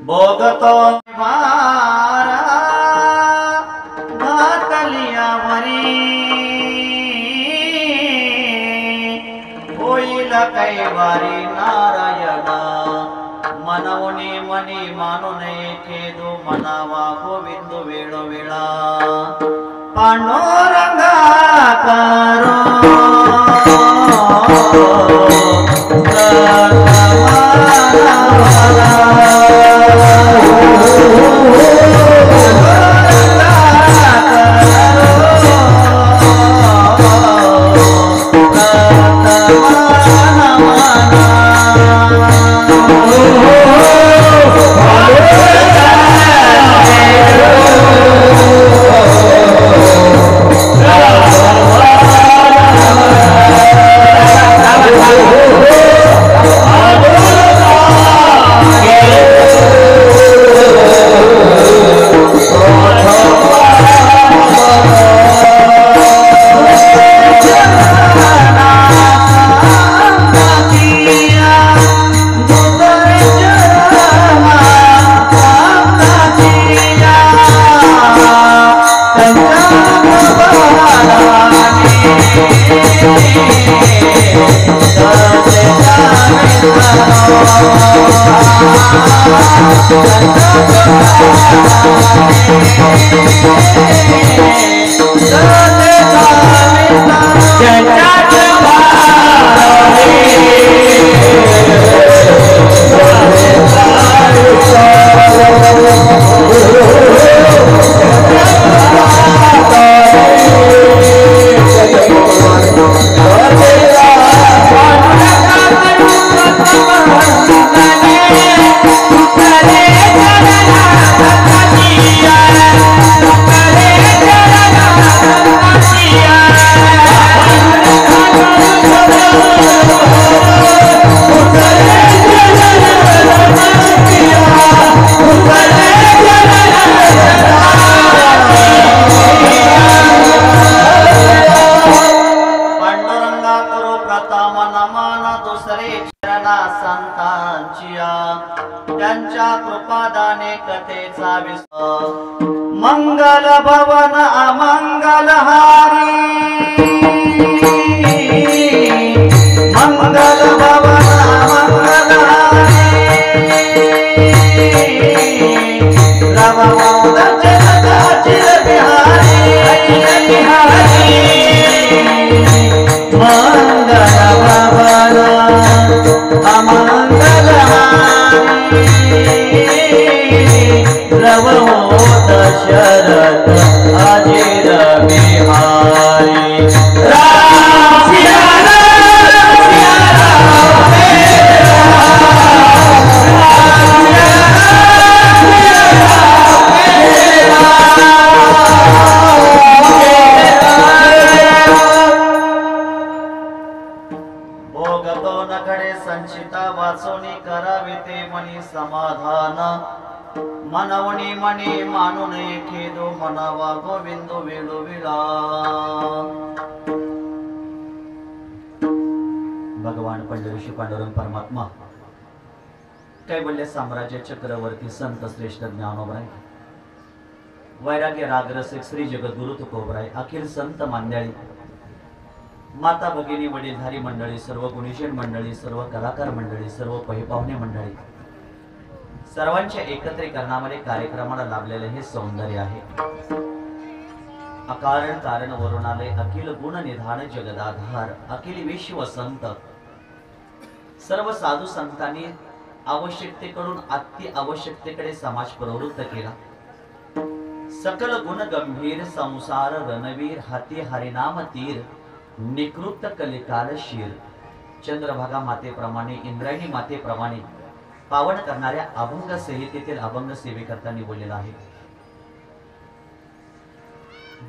भोगतो मारा घातलिया वरी होईल कैवारी नारायणा मनवणी मनी मानून खेदू मनावा गोविंदू वेळोवेळा पांडुरंगा करो त्यांच्या कृपादाने कथेचा विस्तार मंगल भवन अमंगल हारी मंगल भवन अमंगल हारी रव मौल जनता चिर बिहारी मंगल भवन अमंगल हारी रव दशरथ अजिर बिहारी राम सिया राम सिया राम भोगतो नकडे संचिता वाचोनी करावे ते मनी समाधान मनवणी मणी मानून खेदो मनावा गोविंदो वेळो विळा भगवान पंढरीशी पांडुरंग परमात्मा कैवल्य साम्राज्य चक्रवर्ती संत श्रेष्ठ ज्ञानोबराय वैराग्य रागरसिक श्री जगद्गुरु तुकोबराय अखिल संत मांद्याळी माता भगिनी वडीलधारी मंडळी सर्व गुणीजन मंडळी सर्व कलाकार मंडळी सर्व पहिपाहुणे मंडळी सर्वांच्या एकत्रीकरणामध्ये कार्यक्रमाला लाभलेले हे सौंदर्य आहे अकारण कारण वरून आले अखिल गुण निधान जगदाधार अखिल विश्व संत सर्व साधू संतांनी आवश्यकतेकडून अति आवश्यकतेकडे समाज प्रवृत्त केला सकल गुण गंभीर संसार रणवीर हाती हरिनाम तीर निकृत कलिकाल शीर चंद्रभागा मातेप्रमाणे इंद्रायणी मातेप्रमाणे पावन करणाऱ्या अभंग संहितेतील अभंग सेवेकर्त्यांनी बोललेला आहे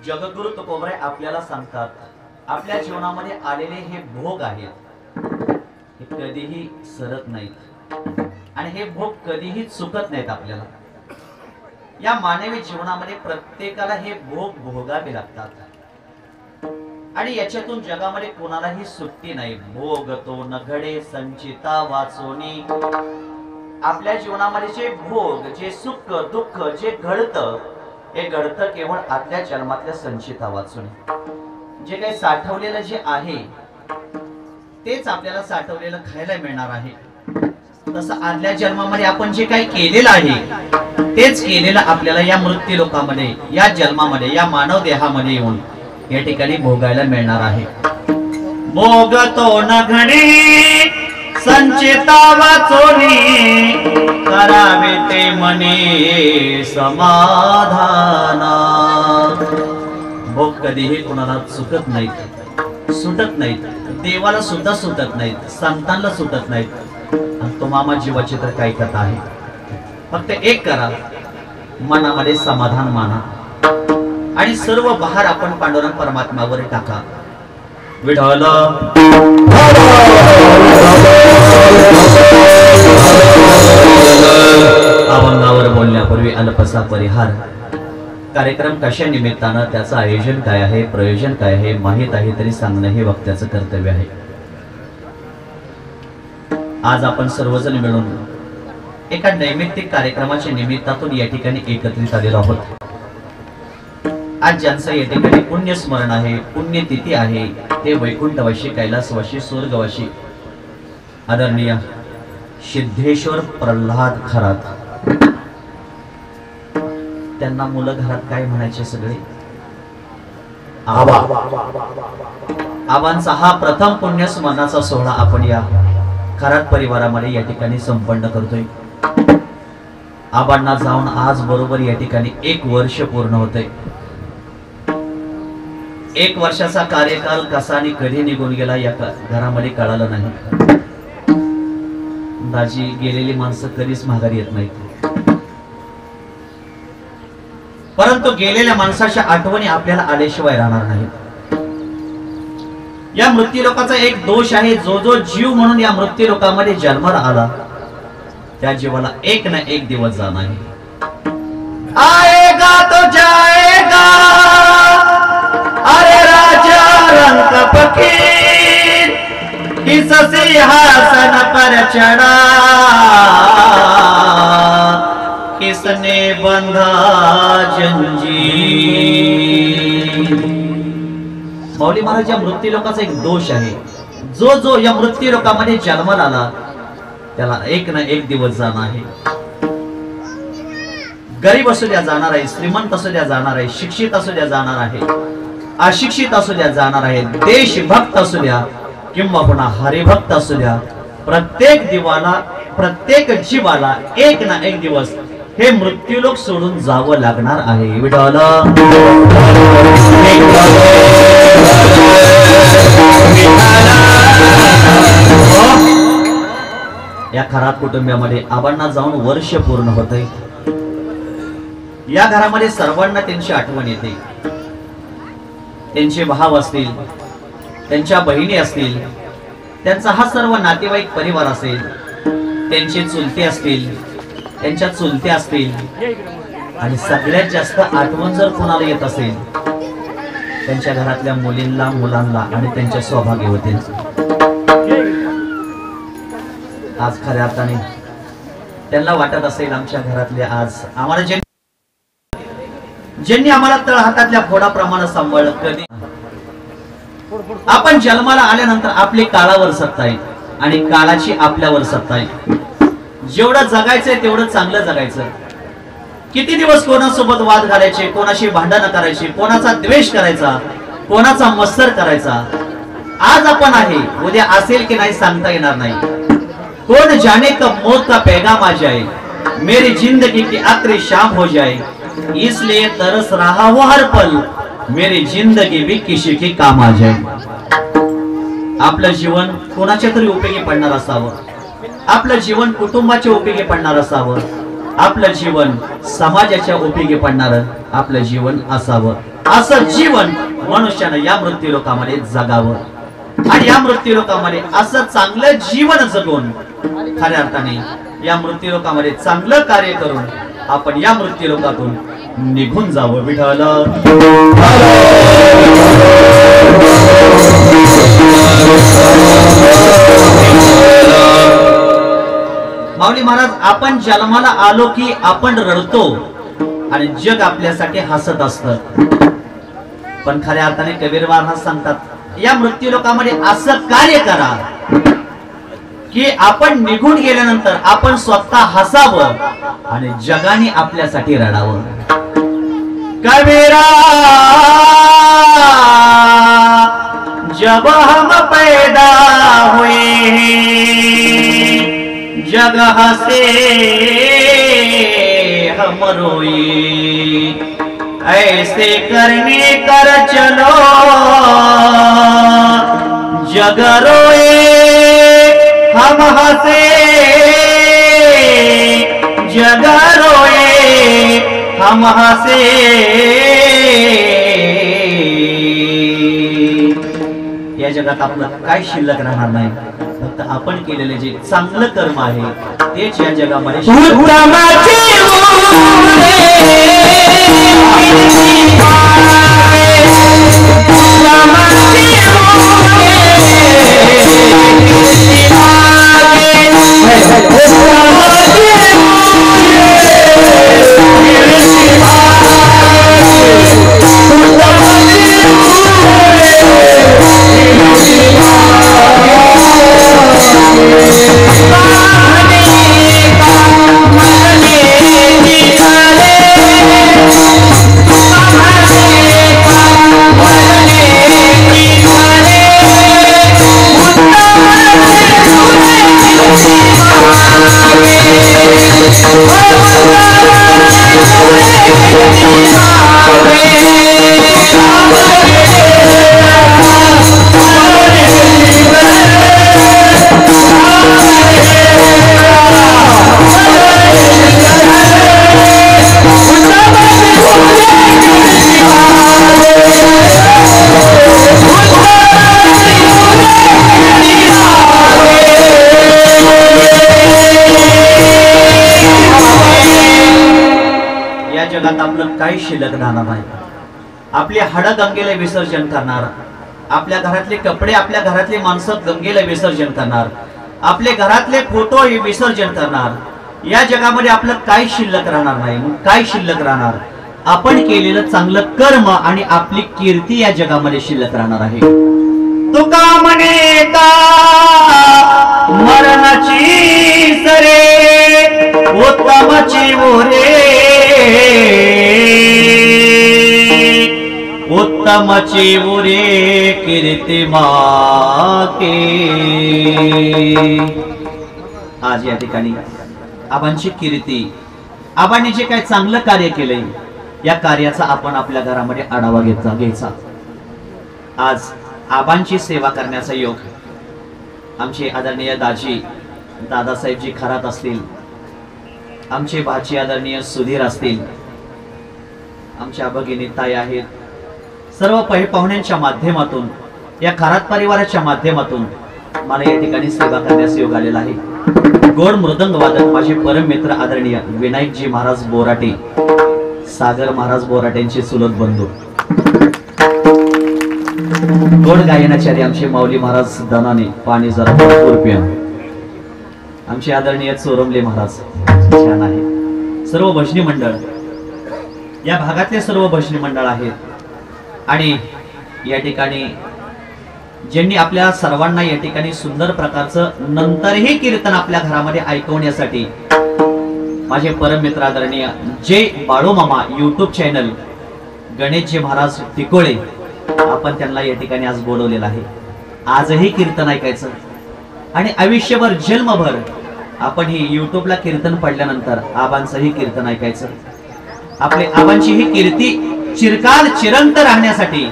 जगद्गुरु तुकोबराय आपल्याला सांगतात आपल्या जीवनामध्ये आलेले हे भोग आहेत हे कधीही सरत नाहीत आणि हे भोग कधीही चुकत नाहीत आपल्याला या मानवी जीवनामध्ये प्रत्येकाला हे भोग भोगावे लागतात आणि याच्यातून जगामध्ये कोणालाही सुट्टी नाही भोग तो न घडे संचिता वाचोनी आपल्या जीवनामध्ये जे भोग जे सुख दुःख जे घडतं हे घडतं केवळ आतल्या जन्मातल्या संचिता वाचून जे काही साठवलेलं जे आहे तेच आपल्याला साठवलेलं खायला मिळणार आहे तसं आदल्या जन्मामध्ये आपण जे काही केलेलं आहे तेच केलेलं आपल्याला या मृत्यू लोकामध्ये या जन्मामध्ये या मानव देहामध्ये येऊन या ठिकाणी भोगायला मिळणार आहे भोग तो न घडे संचिता वाचोनी करावे ते मनी समाधान भोग कधीही कोणाला चुकत नाहीत सुटत नाहीत देवाला सुद्धा सुटत नाहीत संतांना सुटत नाहीत आणि तो मामा जीवाची तर काय कथा आहे फक्त एक करा मनामध्ये समाधान माना आणि सर्व भार आपण पांडुरंग परमात्म्यावर टाका विठ्ठल अभंगावर बोलण्यापूर्वी अल्पसा परिहार कार्यक्रम कशा निमित्तानं त्याचं आयोजन काय आहे प्रयोजन काय आहे माहित आहे तरी सांगणं हे वक्त्याचं कर्तव्य आहे आज आपण सर्वजण मिळून एका नैमित्तिक कार्यक्रमाच्या निमित्तातून या ठिकाणी एकत्रित आलेलो आहोत आज ज्यांचं या ठिकाणी पुण्य स्मरण आहे पुण्यतिथी आहे ते वैकुंठवासी कैलासवासी स्वर्गवासी आदरणीय सिद्धेश्वर प्रल्हाद खरात त्यांना मुलं घरात काय म्हणायचे सगळे? आबांचा हा प्रथम पुण्यस्मरणाचा सोहळा आपण या खरात परिवारामध्ये या ठिकाणी संपन्न करतोय। आबांना जाऊन आज बरोबर या ठिकाणी 1 वर्ष पूर्ण होतंय। 1 वर्षाचा कार्यकाल कसा आणि कधी निघून गेला या घरामध्ये कळालं नाही। दाजी गेलेली माणसं कधीच माघारी येत नाहीत, परंतु गेलेल्या माणसाच्या आठवणी आपल्याला आल्याशिवाय राहणार नाहीत। या मृत्यू लोकाचा एक दोष आहे, जो जो जीव म्हणून या मृत्यू लोकामध्ये जन्माला आला त्या जीवाला एक ना एक दिवस जाणार आहे। आएगा तो जाएगा, अरे राजा रंग फकीर किस सिंहासन पर चढ़ा, किसने बंधा जंजीर। माऊली महाराज, या मृत्यू लोकाचा एक दोष आहे, जो जो या मृत्यू लोकामध्ये जन्माला आला त्याला एक ना एक दिवस जाणार आहे। गरीब असू द्या जाणार आहे, श्रीमंत असू द्या जाणार आहे, शिक्षित असू द्या जाणार आहे, अशिक्षित असू द्या जाणार आहे, देशभक्त असू द्या किंवा पुन्हा हरिभक्त असू द्या, प्रत्येक जीवाला एक ना एक दिवस हे मृत्यूलोक सोडून जावं लागणार आहे। विठ्ठल या खरात कुटुंबामध्ये आबांना जाऊन वर्ष पूर्ण होतंय। या घरामध्ये सर्वांना त्यांची आठवण येते। त्यांचे भाव असतील, त्यांच्या बहिणी असतील, त्यांचा हा सर्व नातेवाईक परिवार असेल, त्यांचे चुलते असतील, त्यांच्या चुलत्या असतील, आणि सगळ्यात जास्त आठवण जर कोणाला येत असेल त्यांच्या घरातल्या मुलींना, मुलांना आणि त्यांच्या सौभाग्यवती। आज खऱ्या अर्थाने त्यांना वाटत असेल आमच्या घरातले आज आम्हाला ज्यांनी आम्हाला तळ हातातल्या फोडाप्रमाणे सांभाळलं, कधी आपण जन्माला आल्यानंतर आपली काळावर सत्ता आहे आणि काळाची आपल्यावर सत्ता आहे। जेवढं जगायचंय तेवढं चांगलं जगायचं। किती दिवस कोणासोबत वाद घालायचे, कोणाशी भांडणं करायची, कोणाचा द्वेष करायचा, कोणाचा मत्सर करायचा। आज आपण आहे, उद्या असेल की नाही सांगता येणार नाही। कौन जाने कब मौत का पैगाम आ जाए, मेरी जिंदगी की आखिरी शाम हो जाए, इसलिए तरस रहा हूं हर पल, मेरी जिंदगी भी किसी के काम आ जाए। आपलं जीवन कोणाच्या तरी उपयोगी पडणार असावं, आपलं जीवन कुटुंबाच्या उपयोगी पडणार असावं, आपलं जीवन समाजाच्या उपयोगी पडणार आपलं जीवन असावं। असं जीवन मनुष्यानं या मृत्यू लोकामध्ये जगावं आणि या मृत्यू लोकामध्ये असं चांगलं जीवन जगून खऱ्या अर्थाने या मृत्यू लोकामध्ये चांगलं कार्य करून आपण या मृत्यू लोकातून निघून जावं। विठ्ठल माऊली महाराज, आपण जन्माला आलो की आपण रडतो आणि जग आपल्यासाठी हसत असतं, पण खऱ्या अर्थाने कबीर महाराज सांगतात या मृत्यू लोकामध्ये असं कार्य करा की आपण निघून गेल्यानंतर आपण स्वतः हसावं आणि जगाने आपल्यासाठी रडावं। कबीरा जब हम पैदा हुए जग हसे हम रोए, ऐसे करने कर चलो जग रोए हम हसे, जग रोए हम हसे। या जगात आपलं काय शिल्लक राहणार नाही, फक्त आपण केलेले जे चांगलं कर्म आहे तेच या जगामध्ये काही शिल्लक राहणार नाही. आपली हाडं गंगेला विसर्जन करणार, आपल्या घरातले कपडे, आपल्या घरातली माणसं गंगेला विसर्जन करणार, आपले घरातले फोटो विसर्जन करणार. या जगामध्ये आपलं काही शिल्लक राहणार नाही. मग काय शिल्लक राहणार? आपण केलेलं चांगलं कर्म आणि आपली कीर्ती या जगामध्ये शिल्लक राहणार आहे. तुका म्हणे का मरणाची सरे उत्तमची मोरे, उत्तमची मोरे कीर्ती माके. आज या ठिकाणी आबांची कीर्ती, आबांनी जे काही चांगलं कार्य केलंय या कार्याचा आपण आपल्या घरामध्ये आढावा घ्यायचा. आज आबांची सेवा करण्याचा योग आमचे आदरणीय दाजी दादासाहेबजी खरात असतील, आमचे भाची आदरणीय सुधीर असतील, आमच्या भगिनी ताई आहेत. सर्व पाहुण्यांच्या माध्यमातून, या खरात परिवाराच्या माध्यमातून मला या ठिकाणी सेवा करण्यास योग आलेला आहे. गोड मृदंग वादक माझे परम मित्र आदरणीय विनायकजी महाराज बोराटे, सागर महाराज बोराटेंचे चुलत बंधू. गोड गायनाचार्य आमचे माऊली महाराज दनाने, पाणी जरा भरपूर प्या. आमचे आदरणीय चोरमले महाराज छान आहे. सर्व भजनी मंडळ, या भागातले सर्व भजनी मंडळ आहेत. आणि या ठिकाणी ज्यांनी आपल्या सर्वांना या ठिकाणी सुंदर प्रकारचं नंतरही कीर्तन आपल्या घरामध्ये ऐकवण्यासाठी माझे परम मित्र आदरणीय जय बाळू मामा यूट्यूब चॅनल गणेशजी महाराज टिकोळे, आपण त्यांना या ठिकाणी आज बोलवलेलं आहे. आजही कीर्तन ऐकायचं आणि आयुष्यभर जन्मभर आपण ही यूट्यूबला कीर्तन पडल्यानंतर आबांचंही कीर्तन ऐकायचं. आपले आबांची ही कीर्ती चिरकाल चिरंत राहण्यासाठी,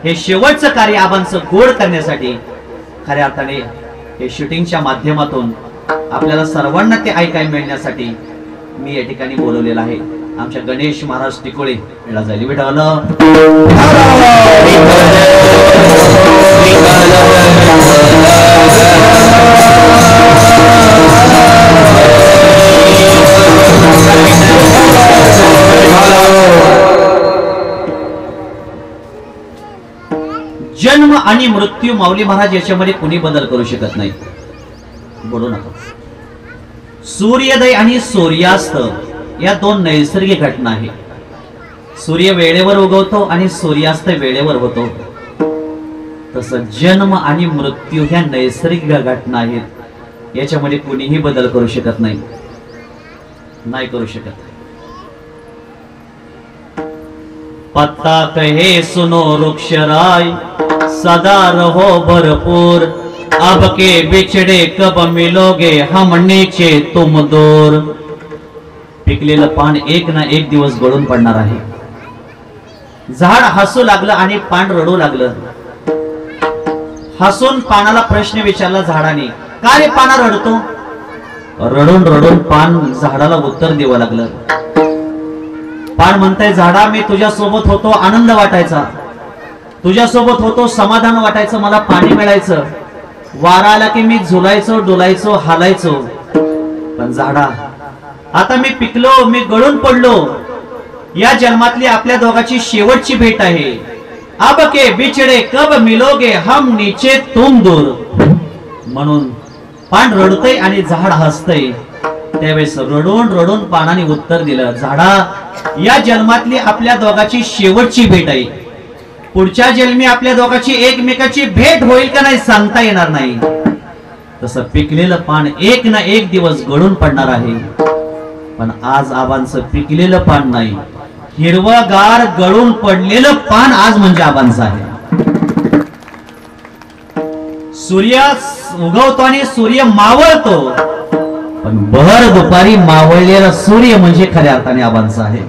हे शेवटचं कार्य आबांचं गोड करण्यासाठी खऱ्या अर्थाने हे शूटिंगच्या माध्यमातून आपल्याला सर्वांना ते ऐकायला मिळण्यासाठी मी या ठिकाणी बोलवलेलं आहे. आमच्या गणेश महाराज टिकोळे याला जायला भेटावलं. जन्म आणि मृत्यू माऊली महाराज याच्यामध्ये कुणी बदल करू शकत नाही. बोलू नका. सूर्योदय आणि सूर्यास्त या दोन नैसर्गिक घटना आहेत. सूर्य वेळेवर उगवतो आणि सूर्यास्त वेळेवर होतो. तसं जन्म आणि मृत्यू ह्या नैसर्गिक घटना आहेत. याच्यामध्ये कुणीही बदल करू शकत नाही, नाही करू शकत. पत्ता कहे सुनो वृक्षराय सदा रहो भरपूर, अब के बिछड़े कब मिलोगे हम नीचे तुम दूर. पिकलेलं पान एक ना एक दिवस गळून पडणार आहे. झाड हसू लागलं आणि पान रडू लागलं. हसून पानाला प्रश्न विचारला झाडाने, का रे पाना रडतो? रडून रडून पान झाडाला उत्तर देऊ लागलं. पान म्हणताय, झाडा मी तुझ्या सोबत होतो, आनंद वाटायचा, तुझ्या सोबत होतो, समाधान वाटायचं, मला पाणी मिळायचं, वारा आला की मी झुलायचो, डुलायचो, हालायचो. पण झाडा, आता मी पिकलो, मी गळून पडलो. या जन्मातली आपल्या दोघांची शेवटची भेट आहे. अब के बिछड़े कब मिलोगे हम नीचे तुम दूर. म्हणून पान रडतय आणि झाड हसतय. त्यावेळेस रडून रडून पानाने उत्तर दिलं, झाडा, या जन्मातली आपल्या दोघांची शेवटची भेट आहे. पुढच्या जन्मी आपल्या दोघांची एकमेकाची भेट होईल का नाही सांगता येणार नाही. तसं पिकलेलं पान एक ना एक दिवस गळून पडणार आहे. पण आज आबांचं पिकलेलं पान नाही, हिरवगार गळून पडलेलं पान आज म्हणजे आबांचं आहे. सूर्य उगवतो आणि सूर्य मावळतो, पण भर दुपारी मावळलेला सूर्य म्हणजे खऱ्या अर्थाने आबांचा आहे.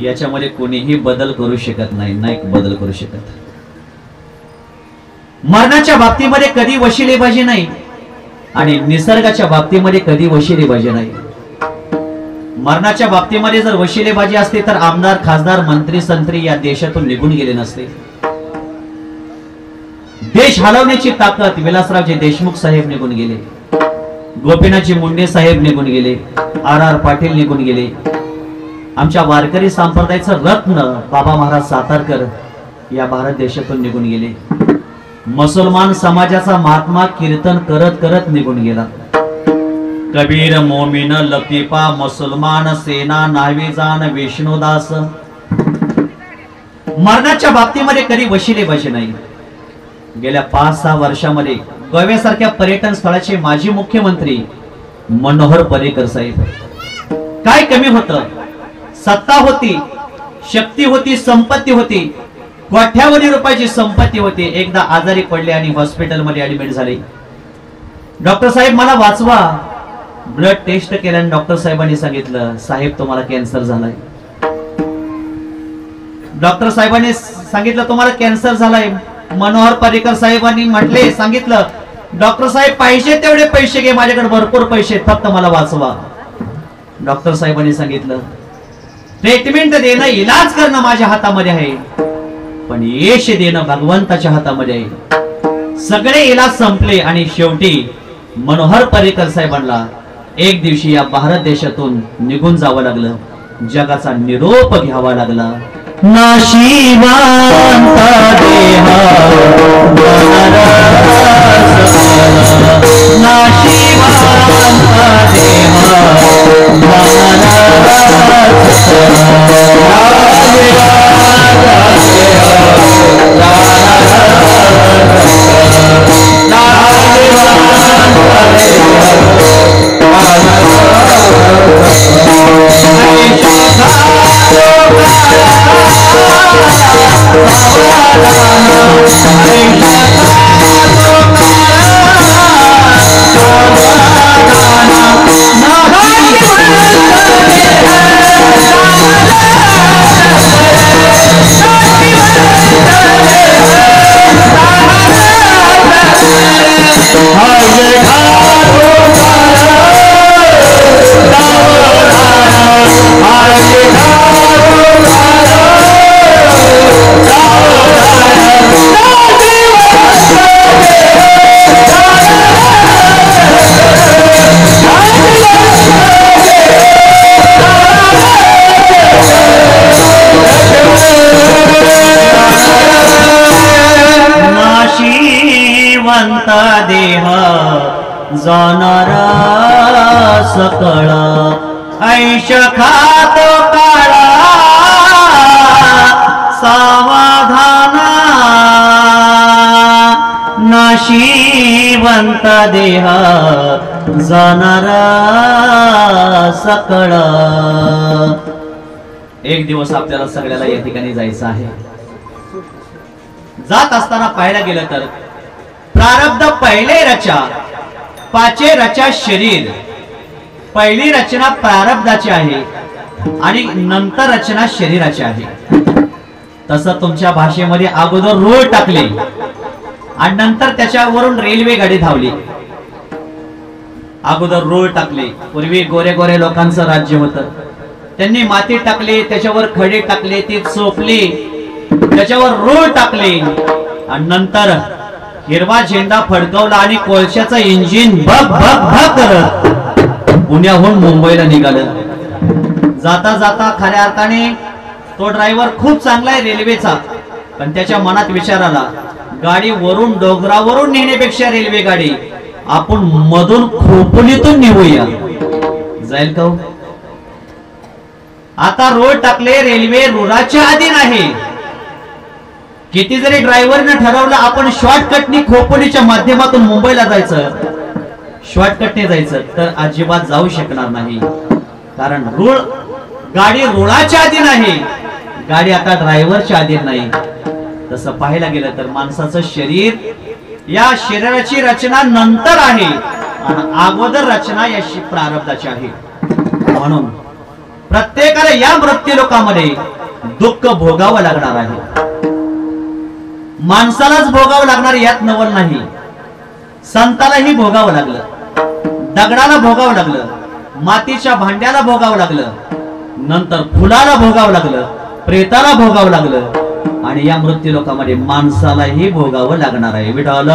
याच्यामध्ये कोणीही बदल करू शकत नाही, नाही बदल करू शकत. मरणाच्या बाबतीमध्ये कधी वशिलेबाजी नाही आणि निसर्गाच्या बाबतीमध्ये कधी वशिलेबाजी नाही. मरणाच्या बाबतीमध्ये जर वशिलेबाजी असते तर आमदार, खासदार, मंत्री, संत्री या देशातून निघून गेले नसते. देश हलवण्याची ताकद विलासरावजी देशमुख साहेब निघून गेले, गोपीनाथजी मुंडे साहेब निघून गेले, आर आर पाटील निघून गेले. आमच्या वारकरी संप्रदायाचं रत्न बाबा महाराज सातारकर या भारत देशातून निघून गेले. मुसलमान समाजाचा महात्मा कीर्तन करत करत निघून गेला. कबीर मोमीन लतीफा मुसलमान सेना नावेजान विष्णुदास मरणाच्या बाबतीमध्ये कधी वशिले बसे नाही. गेल्या 5-6 वर्षामध्ये गोव्यासारख्या पर्यटन स्थळाचे माजी मुख्यमंत्री मनोहर पर्रिकर साहेब, काय कमी होतं? सत्ता होती, शक्ती होती, संपत्ती होती, कोट्यावधी रुपयाची संपत्ती होती. एकदा आजारी पडले आणि हॉस्पिटलमध्ये ऍडमिट झाले. डॉक्टर साहेब मला वाचवा. ब्लड टेस्ट केल्याने डॉक्टर साहेबांनी सांगितलं, साहेब तुम्हाला कॅन्सर झालाय. डॉक्टर साहेबांनी सांगितलं तुम्हाला कॅन्सर झालाय. मनोहर पर्रिकर साहेबांनी म्हटले, सांगितलं डॉक्टर साहेब पाहिजे तेवढे पैसे घे, माझ्याकडे भरपूर पैसे आहेत, फक्त मला वाचवा. डॉक्टर साहेबांनी सांगितलं ट्रीटमेंट देणं, इलाज करणं माझ्या हातामध्ये आहे, पण यश देणं भगवंताच्या हातामध्ये आहे. सगळे इलाज संपले आणि शेवटी मनोहर पर्रिकर साहेबांना एक दिवशी या भारत देशातून निघून जावं लागलं. जगाचा निरोप घ्यावा लागला. नाशिवंत देहा देह जाणारा सकळ ऐश खातो काळा सावधाना नाशिवंत देह जाणारा सकळ. एक दिवस आपल्याला सगळ्याला या ठिकाणी जायचं आहे. जात असताना पाहायला गेलं तर प्रारब्ध पहिले रचा, पाचे रचा शरीर. पहिली रचना प्रारब्धाची आहे आणि नंतर रचना शरीराची आहे. तसं तुमच्या भाषेमध्ये अगोदर रोड टाकले आणि नंतर त्याच्यावरून रेल्वे गाडी धावली. अगोदर रोड टाकले. पूर्वी गोरे गोरे लोकांचं राज्य होतं. त्यांनी माती टाकली, त्याच्यावर खडे टाकले, ते चोपले, त्याच्यावर रोड टाकले आणि नंतर हिरवा झेंडा फडकवला आणि कोळशाचं इंजिन भग भग भग करत पुण्याहून मुंबईला निघालं. जाता जाता खऱ्या अर्थाने तो ड्रायव्हर खूप चांगला आहे रेल्वेचा, पण त्याच्या मनात विचार आला, गाडी वरून डोंगरावरून नेण्यापेक्षा रेल्वे गाडी आपण मधून खोपोलीतून नेऊया, जाईल का? आता रोड टाकले, रेल्वे रुळाच्या अधीन आहे. किती जरी ड्रायव्हरने ठरवलं आपण शॉर्टकटनी खोपोलीच्या माध्यमातून मुंबईला जायचं, शॉर्टकटने जायचं, तर अजिबात जाऊ शकणार नाही. कारण गाडी रुळाच्या अधीन आहे, गाडी आता ड्रायव्हरच्या अधीन नाही. तसं पाहायला गेलं तर माणसाचं शरीर, या शरीराची रचना नंतर आहे आणि अगोदर रचना या प्रारब्धाची आहे. म्हणून प्रत्येकाला या मृत्यू लोकांमध्ये दुःख भोगावं लागणार आहे. माणसालाच भोगावं लागणार यात नवल नाही. संतालाही भोगावं लागलं, दगडाला भोगावं लागलं, मातीच्या भांड्याला भोगावं लागलं, नंतर फुलाला भोगावं लागलं, प्रेताला भोगावं लागलं आणि या मृत्यू लोकांमध्ये माणसालाही भोगावं लागणार आहे. विठ्ठल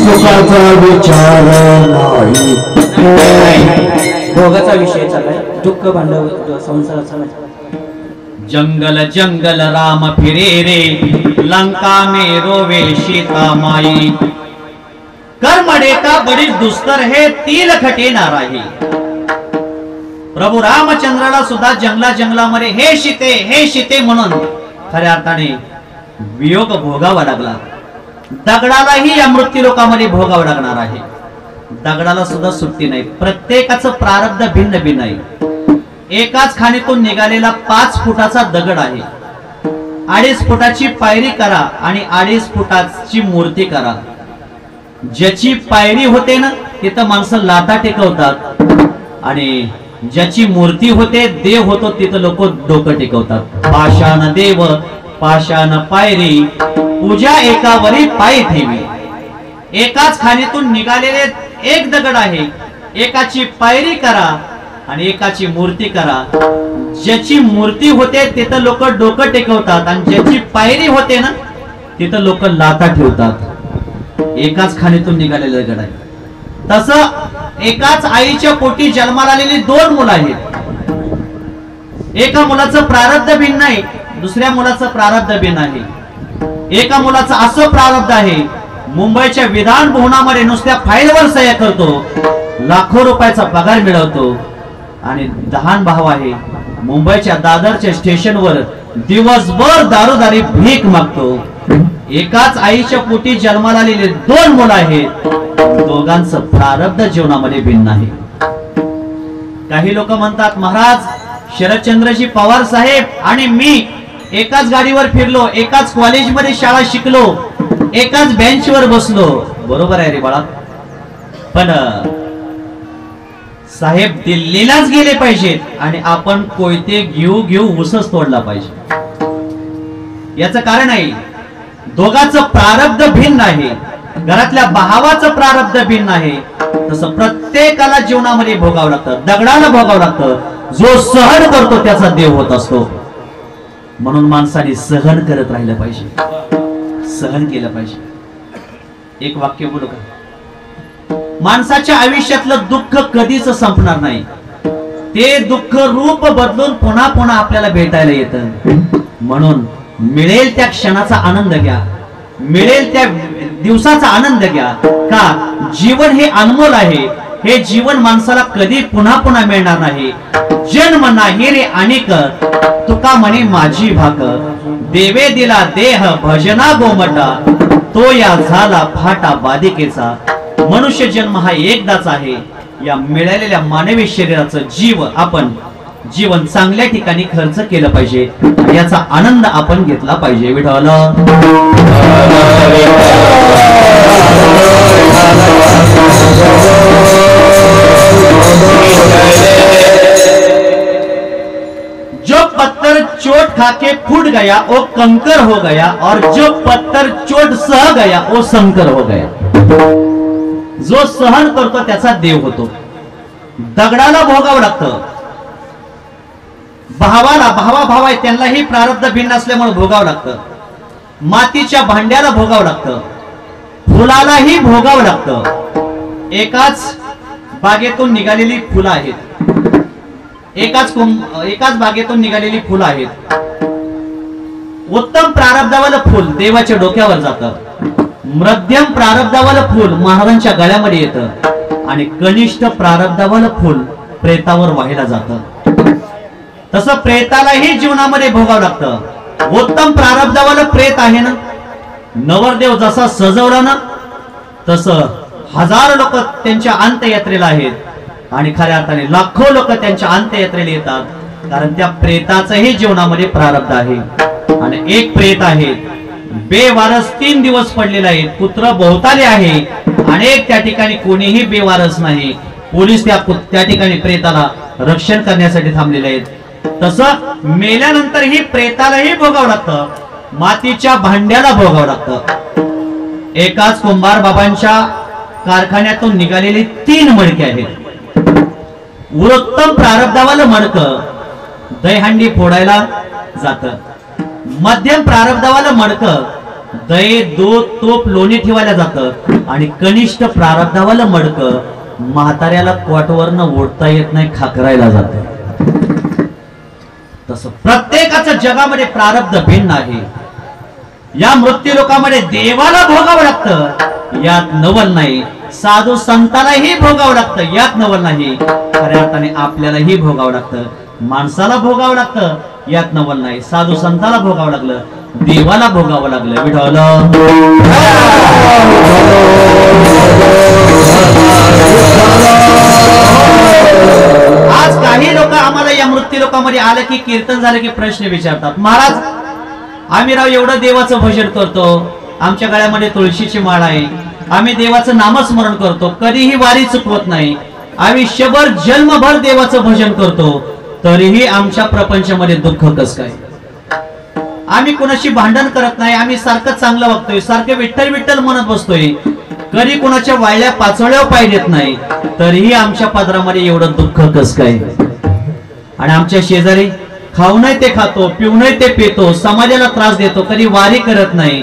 सुखाचा विचार नाही भोगाचा विषय चाललाय, दुःख भांडव संसाराचा नाही. जंगल जंगल राम फिरे रे, लंका में रोवे सीता माई. कर्मडे का बड़ी दुस्तर है, तिल खटे नाराही. प्रभू रामचंद्राला सुद्धा जंगलामध्ये हे सीते म्हणून खऱ्या अर्थाने वियोग भोगावा लागला. दगडालाही या मृत्यू लोकामध्ये भोगावं लागणार आहे. दगडाला सुद्धा सुट्टी नाही. प्रत्येकाचं प्रारब्ध भिन्न भिन्न आहे. एकाच खाणीतून निघालेला 5 फुटाचा दगड आहे. 2.5 फुटाची पायरी करा आणि 2.5 फुटाची मूर्ती करा. ज्याची पायरी होते ना तिथं माणसं लाटा टेकवतात आणि ज्याची मूर्ती होते, देव होतो, तिथं लोक डोकं टेकवतात. पाषाण देव पाषाण पायरी, पूजा एकावरी पाय ठेवी. एकाच खाणीतून निघालेले एक दगड आहे. एकाची पायरी करा आणि एकाची मूर्ती करा. ज्याची मूर्ती होते तिथं लोक डोकं टेकवतात आणि ज्याची पायरी होते ना तिथं लोक लाटा ठेवतात. एकाच खाणीतून निघालेले दगड आहे. तसं एकाच आईच्या पोटी जन्माला आलेली 2 मुलं आहेत. एका मुलाचं प्रारब्ध भिन्न आहे, दुसऱ्या मुलाचं प्रारब्ध भिन्न आहे. एका मुलाचं असं प्रारब्ध आहे, मुंबईच्या विधान भवनामध्ये नुसत्या फाईलवर सह्या करतो, लाखो रुपयाचा पगार मिळवतो. आणि 10 भाव आहे, मुंबईच्या दादरच्या स्टेशनवर दिवसभर दारोदारी भीक मागतो. एकाच आईच्या पोटी जन्माला आलेले 2 मुलं आहेत. दोघांचं प्रारब्ध जीवनामध्ये भिन्न आहे. काही लोक म्हणतात, महाराज शरदचंद्रजी पवार साहेब आणि मी एकाच गाडीवर फिरलो, एकाच कॉलेजमध्ये शाळा शिकलो, एकाच बेंचवर बसलो. बरोबर आहे रे बाळा, पण साहेब दिल्लीलाच गेले पाहिजेत आणि आपण कोयते घेऊ ऊसच तोडला पाहिजे. याचं कारण आहे, दोघांचं प्रारब्ध भिन्न आहे. घरातल्या भावाचं प्रारब्ध भिन्न आहे. तसं प्रत्येकाला जीवनामध्ये भोगावं लागतं. दगडाला भोगावं लागतं. जो सहन करतो त्याचा देव होत असतो. म्हणून माणसाने सहन करत राहिलं पाहिजे, सहन केलं पाहिजे. एक वाक्य बोलू का? माणसाच्या आयुष्यातलं दुःख कधीच संपणार नाही. ते दुःख रूप बदलून पुन्हा पुन्हा आपल्याला भेटायला येतं. म्हणून मिळेल त्या क्षणाचा आनंद घ्या, मिळेल त्या दिवसाचा आनंद घ्या. का? जीवन हे अनमोल आहे. हे जीवन माणसाला कधी पुन्हा पुन्हा मिळणार नाही. जन्म नाही रे अनेक, तुका म्हणे माझी भाक. देवे दिला देह भजना गोमटा, तो या झाला फाटा बाधिकेचा. मनुष्य जन्म हा एकदाच आहे. या मिळालेल्या मानवी शरीराचं आपण जीवन चांगल्या ठिकाणी खर्च केलं पाहिजे. याचा आनंद आपण घेतला पाहिजे. विठ्ठल जो पत्थर चोट खाके फूट गया वो कंकर हो गया, और जो पत्थर चोट सह गया वो शंकर हो गया. जो सहन करतो त्याचा देव होतो. दगडाला भोगावं लागतं. भावा आहे त्यांनाही प्रारब्ध भिन्न असल्यामुळे भोगावं लागतं. मातीच्या भांड्याला भोगावं लागतं. फुलालाही भोगावं लागतं. एकाच बागेतून निघालेली फुलं आहेत. एकाच बागेतून निघालेली फुलं आहेत. उत्तम प्रारब्धावालं फुल देवाच्या डोक्यावर जातं. मध्यम प्रारब्धावालं फुल महाराजांच्या गळ्यामध्ये येतं आणि कनिष्ठ प्रारब्धावालं फुल प्रेतावर वाहिला जातं. तसं प्रेतालाही जीवनामध्ये भोगावं लागतं. उत्तम प्रारब्धावालं प्रेत आहे ना, नवरदेव जसा सजवला ना तसं हजारो लोक त्यांच्या अंत्ययात्रेला आहेत आणि खऱ्या अर्थाने लाखो लोक त्यांच्या अंत्ययात्रेला येतात. कारण त्या प्रेताचंही जीवनामध्ये प्रारब्ध आहे. आणि एक प्रेत आहे बेवारस 3 दिवस पडलेला आहे. पुत्र बहुताले आहे. अनेक त्या ठिकाणी कोणीही बेवारस नाही. पोलीस त्या ठिकाणी प्रेताला रक्षण करण्यासाठी थांबलेले आहेत. तसं मेल्यानंतरही प्रेतालाही भोगावं लागतं. मातीच्या भांड्याला भोगावं लागतं. एकाच कुंभार बाबांच्या कारखान्यातून निघालेली 3 मडके आहेत. उत्तम प्रारब्धावालं मडकं दहीहंडी फोडायला जातं. मध्यम प्रारब्धावालं मडकं दही दूध तूप लोणी ठेवायला जातं. आणि कनिष्ठ प्रारब्धावालं मडकं म्हाताऱ्याला क्वाटवरनं ओढता येत नाही, खाकरायला जाते. तसं प्रत्येकाचं जगामध्ये प्रारब्ध भिन्न आहे. या मृत्यू लोकामध्ये देवाला भोगावं लागतं, यात नवल नाही. साधू संतांनाही भोगावं लागतं, यात नवल नाही. खऱ्या अर्थाने आपल्यालाही भोगावं लागतं, माणसाला भोगावं लागतं, यात नवल नाही. साधू संताला भोगावं लागलं, देवाला भोगावं लागलं. विठ्ठल आज काही लोक आम्हाला या मृत्यू लोकांमध्ये आलं की कीर्तन झालं की प्रश्न विचारतात, महाराज आम्ही राव एवढं देवाचं भजन करतो, आमच्या गळ्यामध्ये तुळशीची माळ आहे, आम्ही देवाचं नामस्मरण करतो, कधीही वारी चुकवत नाही, आयुष्यभर जन्मभर देवाचं भजन करतो, तरीही आमच्या प्रपंचामध्ये दुःख कस काय? आम्ही कुणाशी भांडण करत नाही, आम्ही सारखं चांगलं वागतोय, सारखं विठ्ठल विठ्ठल म्हणत बसतोय, कधी कुणाच्या वाळल्या पाचोळ्यावर पाय देत नाही, तरीही आमच्या पदरामध्ये एवढं दुःख कस काय? आणि आमच्या शेजारी खाऊ नाही ते खातो, पिऊ नाही ते पितो, समाजाला त्रास देतो, कधी वारी करत नाही,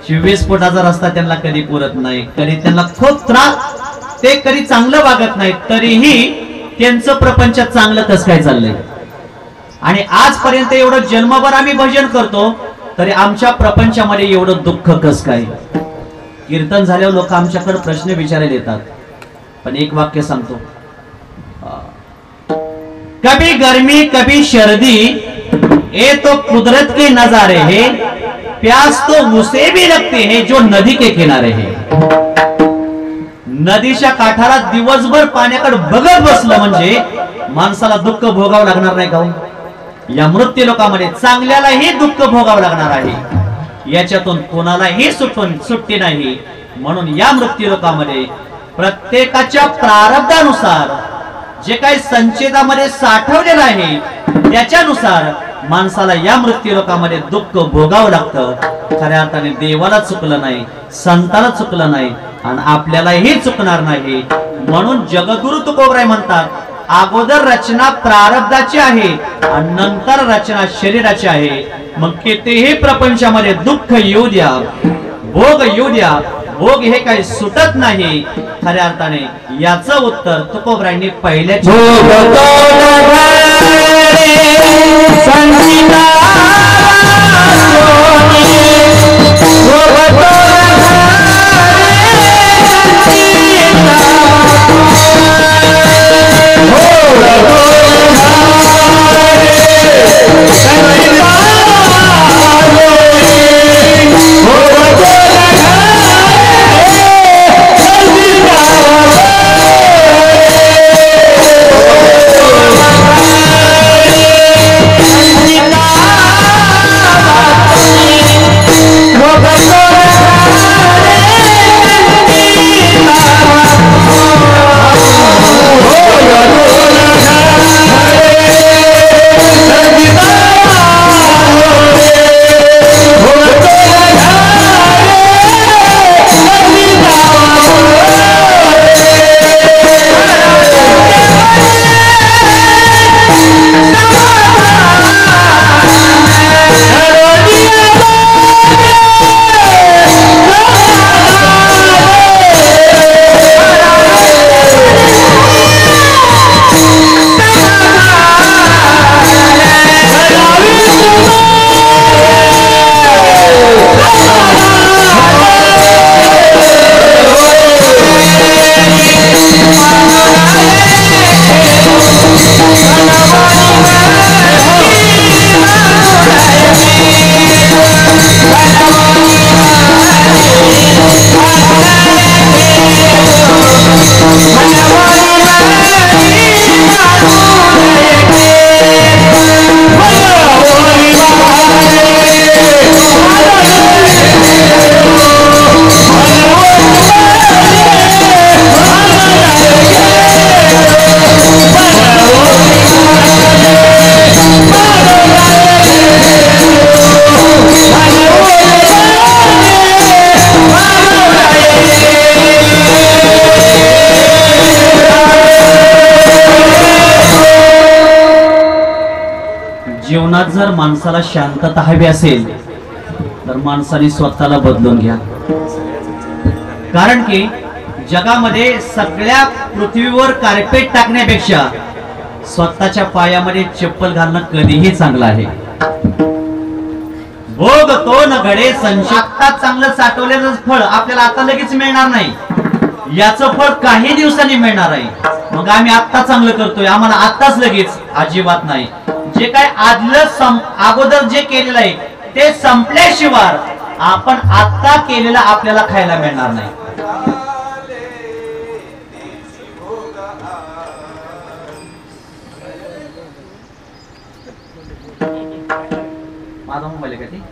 24 फुटाचा रस्ता त्यांना कधी पुरत नाही, कधी त्यांना खूप त्रास, ते कधी चांगलं वागत नाही, तरीही त्यांचं प्रपंच चांगलं कस काय चाललंय? आणि आजपर्यंत एवढं जन्मभर आम्ही भजन करतो, तरी आमच्या प्रपंचामध्ये एवढं दुःख कस काय? कीर्तन झाल्यावर लोक आमच्याकडे प्रश्न विचारायला येतात, पण एक वाक्य सांगतो, कभी गर्मी कभी सर्दी, ये तो कुदरत के नजारे हैं, प्यास तो उसे भी लगते हैं जो नदी के किनारे है. नदीच्या काठाला दिवसभर पाण्याकडे बघत बसलं म्हणजे माणसाला दुःख भोगावं लागणार नाही का? या मृत्यू लोकांमध्ये चांगल्यालाही दुःख भोगावं लागणार आहे, याच्यातून कोणालाही सुट्टी नाही. म्हणून या मृत्यू लोकांमध्ये प्रत्येकाच्या प्रारब्धानुसार जे काही संचितामध्ये साठवलेलं आहे त्याच्यानुसार माणसाला या मृत्यू लोकांमध्ये दुःख भोगावं लागतं. खऱ्या अर्थाने देवाला चुकलं नाही, संताला चुकलं नाही आणि आपल्यालाही चुकणार नाही. म्हणून जगद्गुरु तुकोबराय म्हणतात, अगोदर रचना प्रारब्धाची आहे आणि नंतर रचना शरीराची आहे. मग कितीही प्रपंचामध्ये दुःख येऊ द्या, भोग येऊ द्या, भोग हे काही सुटत नाही. खऱ्या अर्थाने याचं उत्तर तुकोबरायांनी पहिल्याच जीवनात जर माणसाला शांतता हवी असेल तर माणसाने स्वतःला बदलून घ्या. कारण की जगामध्ये सगळ्या पृथ्वीवर कार्पेट टाकण्यापेक्षा स्वतःच्या पायामध्ये चप्पल घालणं कधीही चांगलं आहे. भोग तो न घडे संशय. आता चांगलं साठवलेलं फळ आपल्याला आता लगेच मिळणार नाही, याचं फळ काही दिवसांनी मिळणार आहे. मग आम्ही आता चांगलं करतोय, आम्हाला आताच लगेच अजिबात नाही. जे काय आदलं अगोदर जे केलेलं आहे ते संपल्याशिवाय आपण आता केलेलं आपल्याला खायला मिळणार नाही. माझा मोबाईल आहे का ते?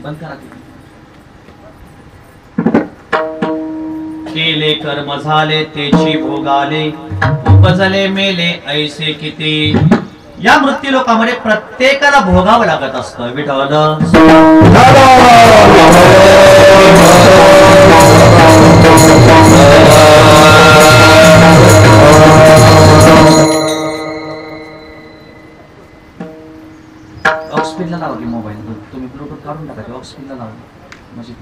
बंद करा. केले कर्म झाले तेची भोगाले, उपजले मेले ऐसे किती. या मृत्यू लोकांमध्ये प्रत्येकाला भोगावं लागत असतं. विठ्ठल ऑक्सफिनला लावा की मोबाईल, तुम्ही ब्लूटूथ काढून टाका की ऑक्सफिनला लावा. म्हणजे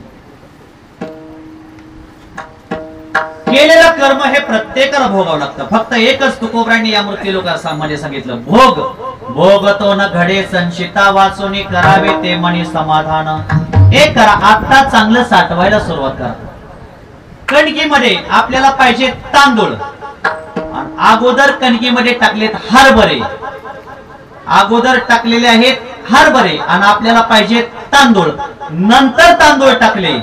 केलेलं कर्म हे प्रत्येकाला भोगावं लागतं. फक्त एकच तुकोबरांनी या मृत्यू लोकांमध्ये सांगितलं, भोग भोग तो न घडे संचिता वाचोनी करावे ते मनी समाधान. एक करा, आता चांगलं साठवायला सुरुवात करा. कणकीमध्ये आपल्याला पाहिजे तांदूळ, अगोदर कणकीमध्ये टाकलेत हरभरे, अगोदर टाकलेले आहेत हरभरे आणि आपल्याला पाहिजे तांदूळ. नंतर तांदूळ टाकले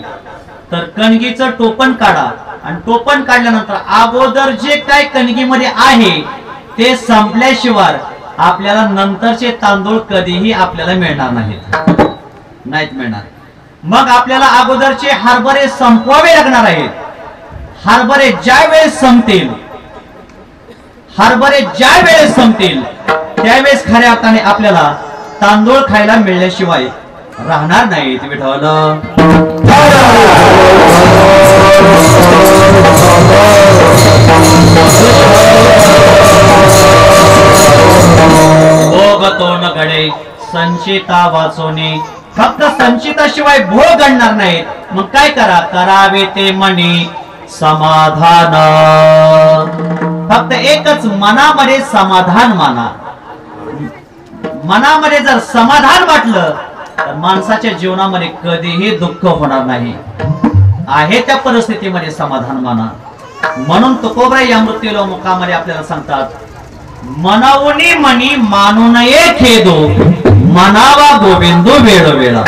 तर कणकीचं टोपण काढा आणि टोपण काढल्यानंतर अगोदर जे काय कणकीमध्ये आहे ते संपल्याशिवाय आपल्याला नंतरचे तांदूळ कधीही आपल्याला मिळणार नाहीत मिळणार. मग आपल्याला अगोदरचे हरभरे संपवावे लागणार आहेत. हरभरे ज्या वेळेस संपतील, हरभरे ज्या वेळेस संपतील त्यावेळेस खऱ्या अर्थाने आपल्याला तांदूळ खायला मिळल्याशिवाय राहणार नाहीत. विठ्ठल भोग तो न घडे संचिता वाचोनी. फक्त संचिताशिवाय भोग घडणार नाहीत. मग काय करा, करावे ते मनी समाधान. फक्त एकच, मनामध्ये समाधान माना. मनामध्ये जर समाधान वाटलं तर माणसाच्या जीवनामध्ये कधीही दुःख होणार नाही. आहे त्या परिस्थितीमध्ये समाधान माना. म्हणून तुकोबरा या मृत्यू मुखामध्ये आपल्याला सांगतात, मनावनी मनी मानू नये खेदो, मनावा गोविंदो वेळोवेळा.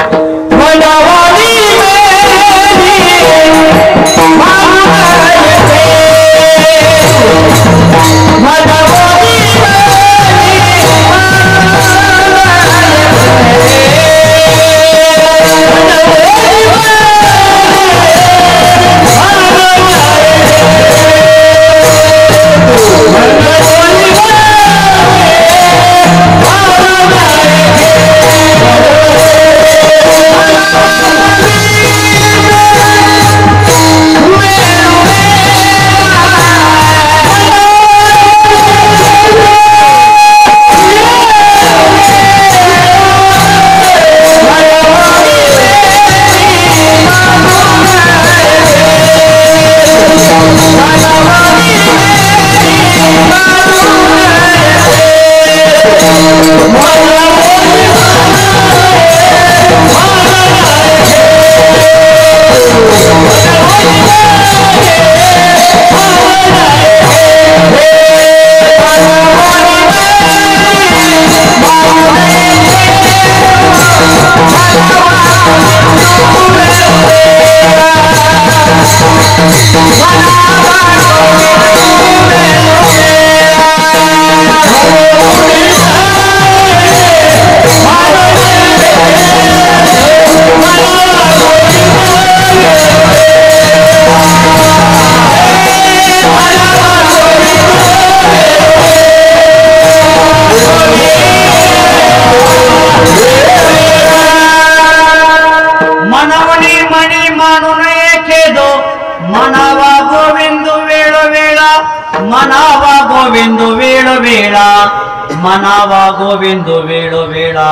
मनावा गोविंद वेळोवेळा.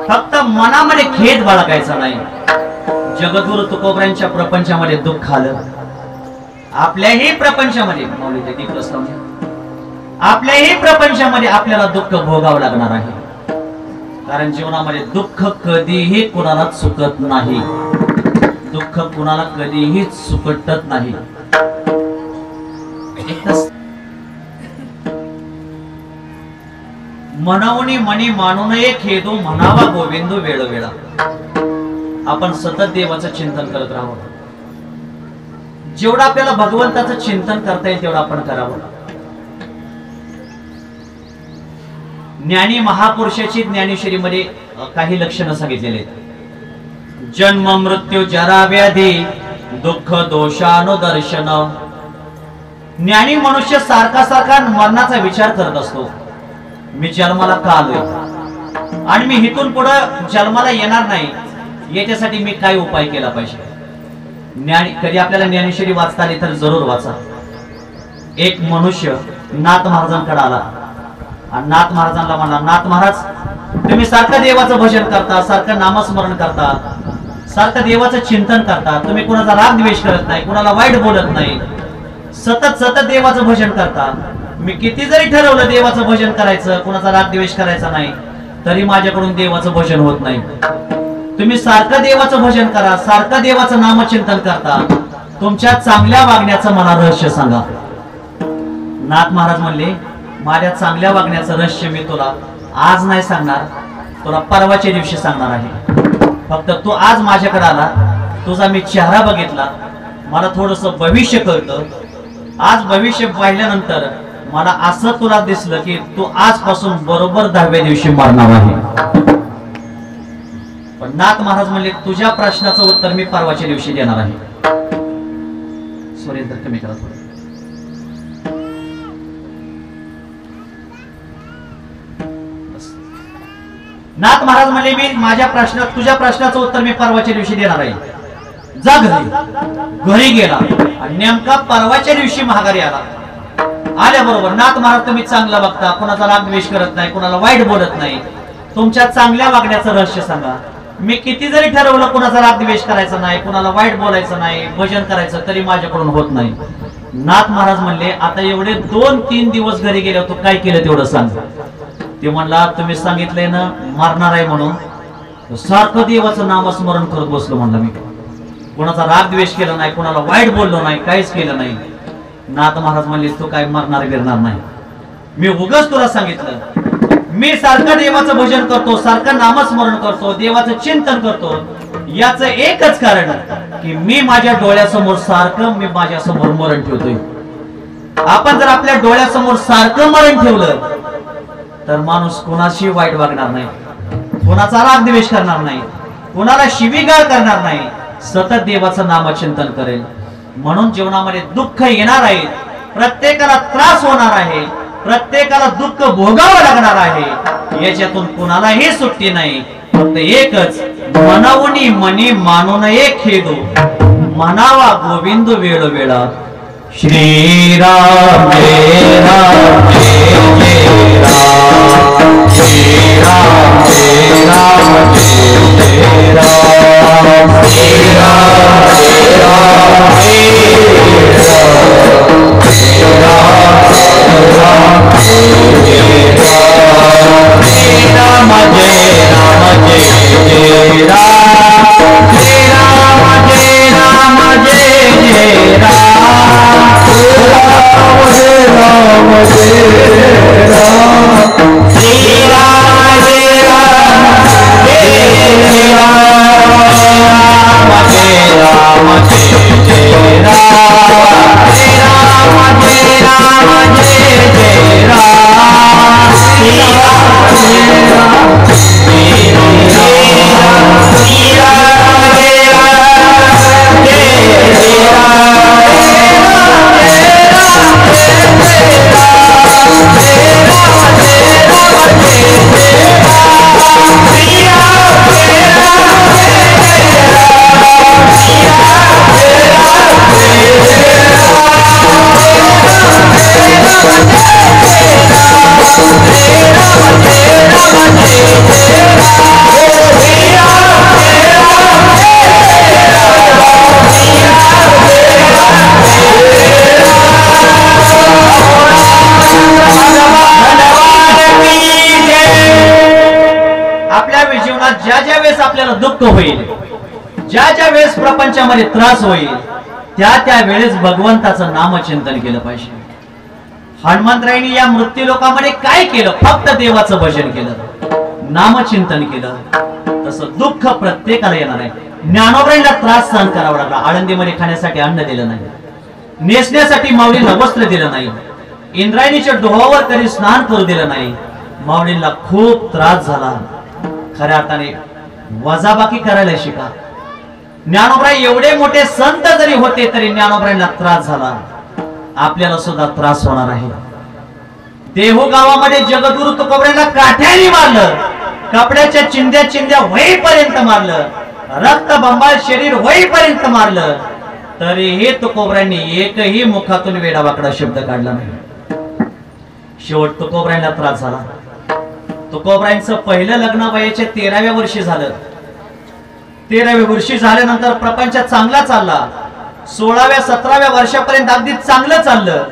फक्त मनामध्ये खेद बाळगायचा नाही. जगद्गुरु तुकोबरांच्या प्रपंचामध्ये दुःख आलं. आपल्याही प्रपंचामध्ये आपल्याही प्रपंचामध्ये आपल्याला दुःख भोगावं लागणार आहे. कारण जीवनामध्ये दुःख कधीही कुणाला चुकत नाही. दुःख कुणाला कधीही चुकटत नाही. मनावणी मनी मानू नये खेदो म्हणावा गोविंद वेळोवेळा. आपण सतत देवाचं चिंतन करत राहावं. जेवढं आपल्याला भगवंताचं चिंतन करता येईल तेवढं आपण करावं. ज्ञानी महापुरुषाची ज्ञानेश्वरीमध्ये काही लक्षणं सांगितलेली आहेत. जन्म मृत्यू जरा व्याधी दुःख दोषानुदर्शन. ज्ञानी मनुष्य सारखा सारखा मरणाचा विचार करत असतो. मी जन्माला का आलोय आणि मी इथून पुढे जन्माला येणार नाही याच्यासाठी मी काय उपाय केला पाहिजे. ज्ञानी कधी आपल्याला ज्ञानेश्वरी वाचता आली तर जरूर वाचा. एक मनुष्य नाथ महाराजांकडे आला आणि नाथ महाराजांना म्हणला, नाथ महाराज तुम्ही सारखं देवाचं भजन करता, सारखं नामस्मरण करता, सारखं देवाचं चिंतन करता, तुम्ही कुणाचा राग द्वेष करत नाही, कुणाला वाईट बोलत नाही, सतत सतत देवाचं भजन करता. मी किती जरी ठरवलं देवाचं भजन करायचं, कुणाचा राग द्वेष करायचा नाही, तरी माझ्याकडून देवाचं भजन होत नाही. तुम्ही सारखं देवाचं भजन करा, सारखं देवाचं नामचिंतन करता, तुमच्या चांगल्या वागण्याचं मला रहस्य सांगा. नाथ महाराज म्हणले, माझ्या चांगल्या वागण्याचं रहस्य मी तुला आज नाही सांगणार, तुला परवाच्या दिवशी सांगणार आहे. फक्त तू आज माझ्याकडे आला, तुझा मी चेहरा बघितला, मला थोडस भविष्य कळतं. आज भविष्य पाहिल्यानंतर मला असं तुला दिसलं की तू आजपासून बरोबर 10व्या दिवशी मरणार आहे. पण नाथ महाराज म्हणले, तुझ्या प्रश्नाचं उत्तर मी परवाच्या दिवशी देणार आहे. सुरेंद्र कमी करा थोडं. नाथ महाराज म्हणले, मी तुझ्या प्रश्नाचं उत्तर मी परवाच्या दिवशी देणार आहे. जा घरी. घरी गेला आणि नेमका परवाच्या दिवशी महागारी आला. आल्याबरोबर, नाथ महाराज तुम्ही चांगला बघता, कोणाचा राग द्वेष करत नाही, कोणाला वाईट बोलत नाही, तुमच्या चांगल्या वागण्याचं रहस्य सांगा. मी किती जरी ठरवलं कोणाचा राग द्वेष करायचा नाही, कोणाला वाईट बोलायचं नाही, भजन करायचं, तरी माझ्याकडून होत नाही. नाथ महाराज म्हणले, आता एवढे 2-3 दिवस घरी गेले, तू काय केलं तेवढं सांग. ते म्हणला, तुम्ही सांगितलंय ना मारणार आहे म्हणून, सारखं देवाचं नामस्मरण करत बसलो. म्हणलं मी कोणाचा राग द्वेष केला नाही, कोणाला वाईट बोललो नाही, काहीच केलं नाही. नाथ महाराज म्हणले, तू काय मरणार बिरणार नाही. मी उगाच तुला सांगितलं, मी सारखं देवाचं भजन करतो, सारखं नामस्मरण करतो, देवाचं चिंतन करतो. याचं एकच कारण की मी माझ्या डोळ्यासमोर सारखं मी माझ्यासमोर मरण ठेवतोय. आपण जर आपल्या डोळ्यासमोर सारखं मरण ठेवलं तर माणूस कोणाशी वाईट वागणार नाही, कोणाचा राग द्वेष करणार नाही, कोणाला शिवीगाळ करणार नाही, सतत देवाचं नामचिंतन करेल. म्हणून जीवनामध्ये दुःख येणार आहे, प्रत्येकाला त्रास होणार आहे, प्रत्येकाला दुःख भोगावं लागणार आहे. याच्यातून कुणालाही सुट्टी नाही. फक्त एकच, मनावणी मनी मानू नये खेदो म्हणावा गोविंद वेळोवेळा. श्रीराम जय राम जय राम, श्रीराम जय राम जय राम, श्रीराम जय राम Jai दुःख होईल, ज्या ज्या वेळेस प्रपंचामध्ये त्रास होईल, त्या वेळेस भगवंताचं नामचिंतन केलं पाहिजे. हनुमंतरायांनी या मृत्यू लोकांमध्ये काय केलं? फक्त देवाचं भजन केलं, नामचिंतन केलं. तसं दुःख प्रत्येकाला येणार आहे. ज्ञानोबरांना त्रास सहन करावा लागला. आळंदीमध्ये खाण्यासाठी अन्न दिलं नाही, नेसण्यासाठी माऊलींना वस्त्र दिलं नाही, इंद्रायणीच्या डोहावर कधी स्नान करू दिलं नाही. माऊलींना खूप त्रास झाला. खऱ्या अर्थाने वजाबाकी करायला शिका. ज्ञानोबराय एवढे मोठे संत जरी होते तरी ज्ञानोबरांना त्रास झाला. आपल्याला सुद्धा त्रास होणार आहे. देहू गावामध्ये जगद्गुरु तुकोबरांना काठ्याने मारलं, कपड्याच्या चिंध्या चिंध्या होईपर्यंत मारलं, रक्त बंबाळ शरीर होईपर्यंत मारलं, तरीही तुकोबरांनी एकही मुखातून वेडावाकडा शब्द काढला नाही. शेवट तुकोबरांना त्रास झाला. तुकोबरांचं पहिलं लग्न वयाच्या 13व्या वर्षी झालं. 13व्या वर्षी झाल्यानंतर प्रपंच चांगला चालला. 16व्या 17व्या वर्षापर्यंत अगदी चांगलं चाललं.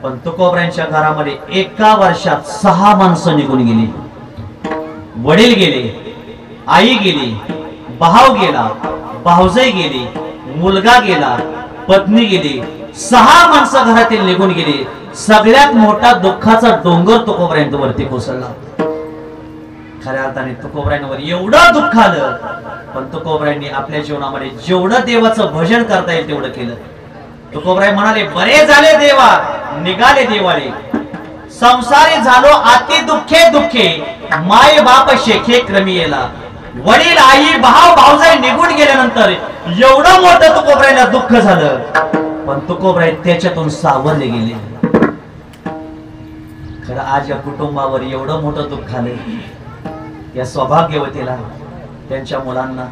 पण तुकोबरांच्या घरामध्ये एका वर्षात 6 माणसं निघून गेली. वडील गेले, आई गेली, भाऊ गेला, भाऊजाई गेली, मुलगा गेला, पत्नी गेली. 6 माणसं घरातील निघून गेली. सगळ्यात मोठा दुःखाचा डोंगर तुकोबरांवरती कोसळला. खऱ्या अर्थाने तुकोबरांवर एवढं दुःख आलं, पण तुकोबरांनी आपल्या जीवनामध्ये जेवढं देवाचं भजन करता येईल तेवढं केलं. तुकोबराय म्हणाले, बरे झाले देवा, निघाले देवाले, संसारी झालो अति दुःखे दुःखे, माय बाप शेखे क्रमी येला. वडील आई भाऊ भाऊजाई निघून गेल्यानंतर एवढं मोठं तुकोबरायला दुःख झालं, पण तुकोबराय त्याच्यातून सावरले गेले. खरं आज या कुटुंबावर एवढं मोठं दुःख आलं. या सौभाग्यवतीला, त्यांच्या मुलांना,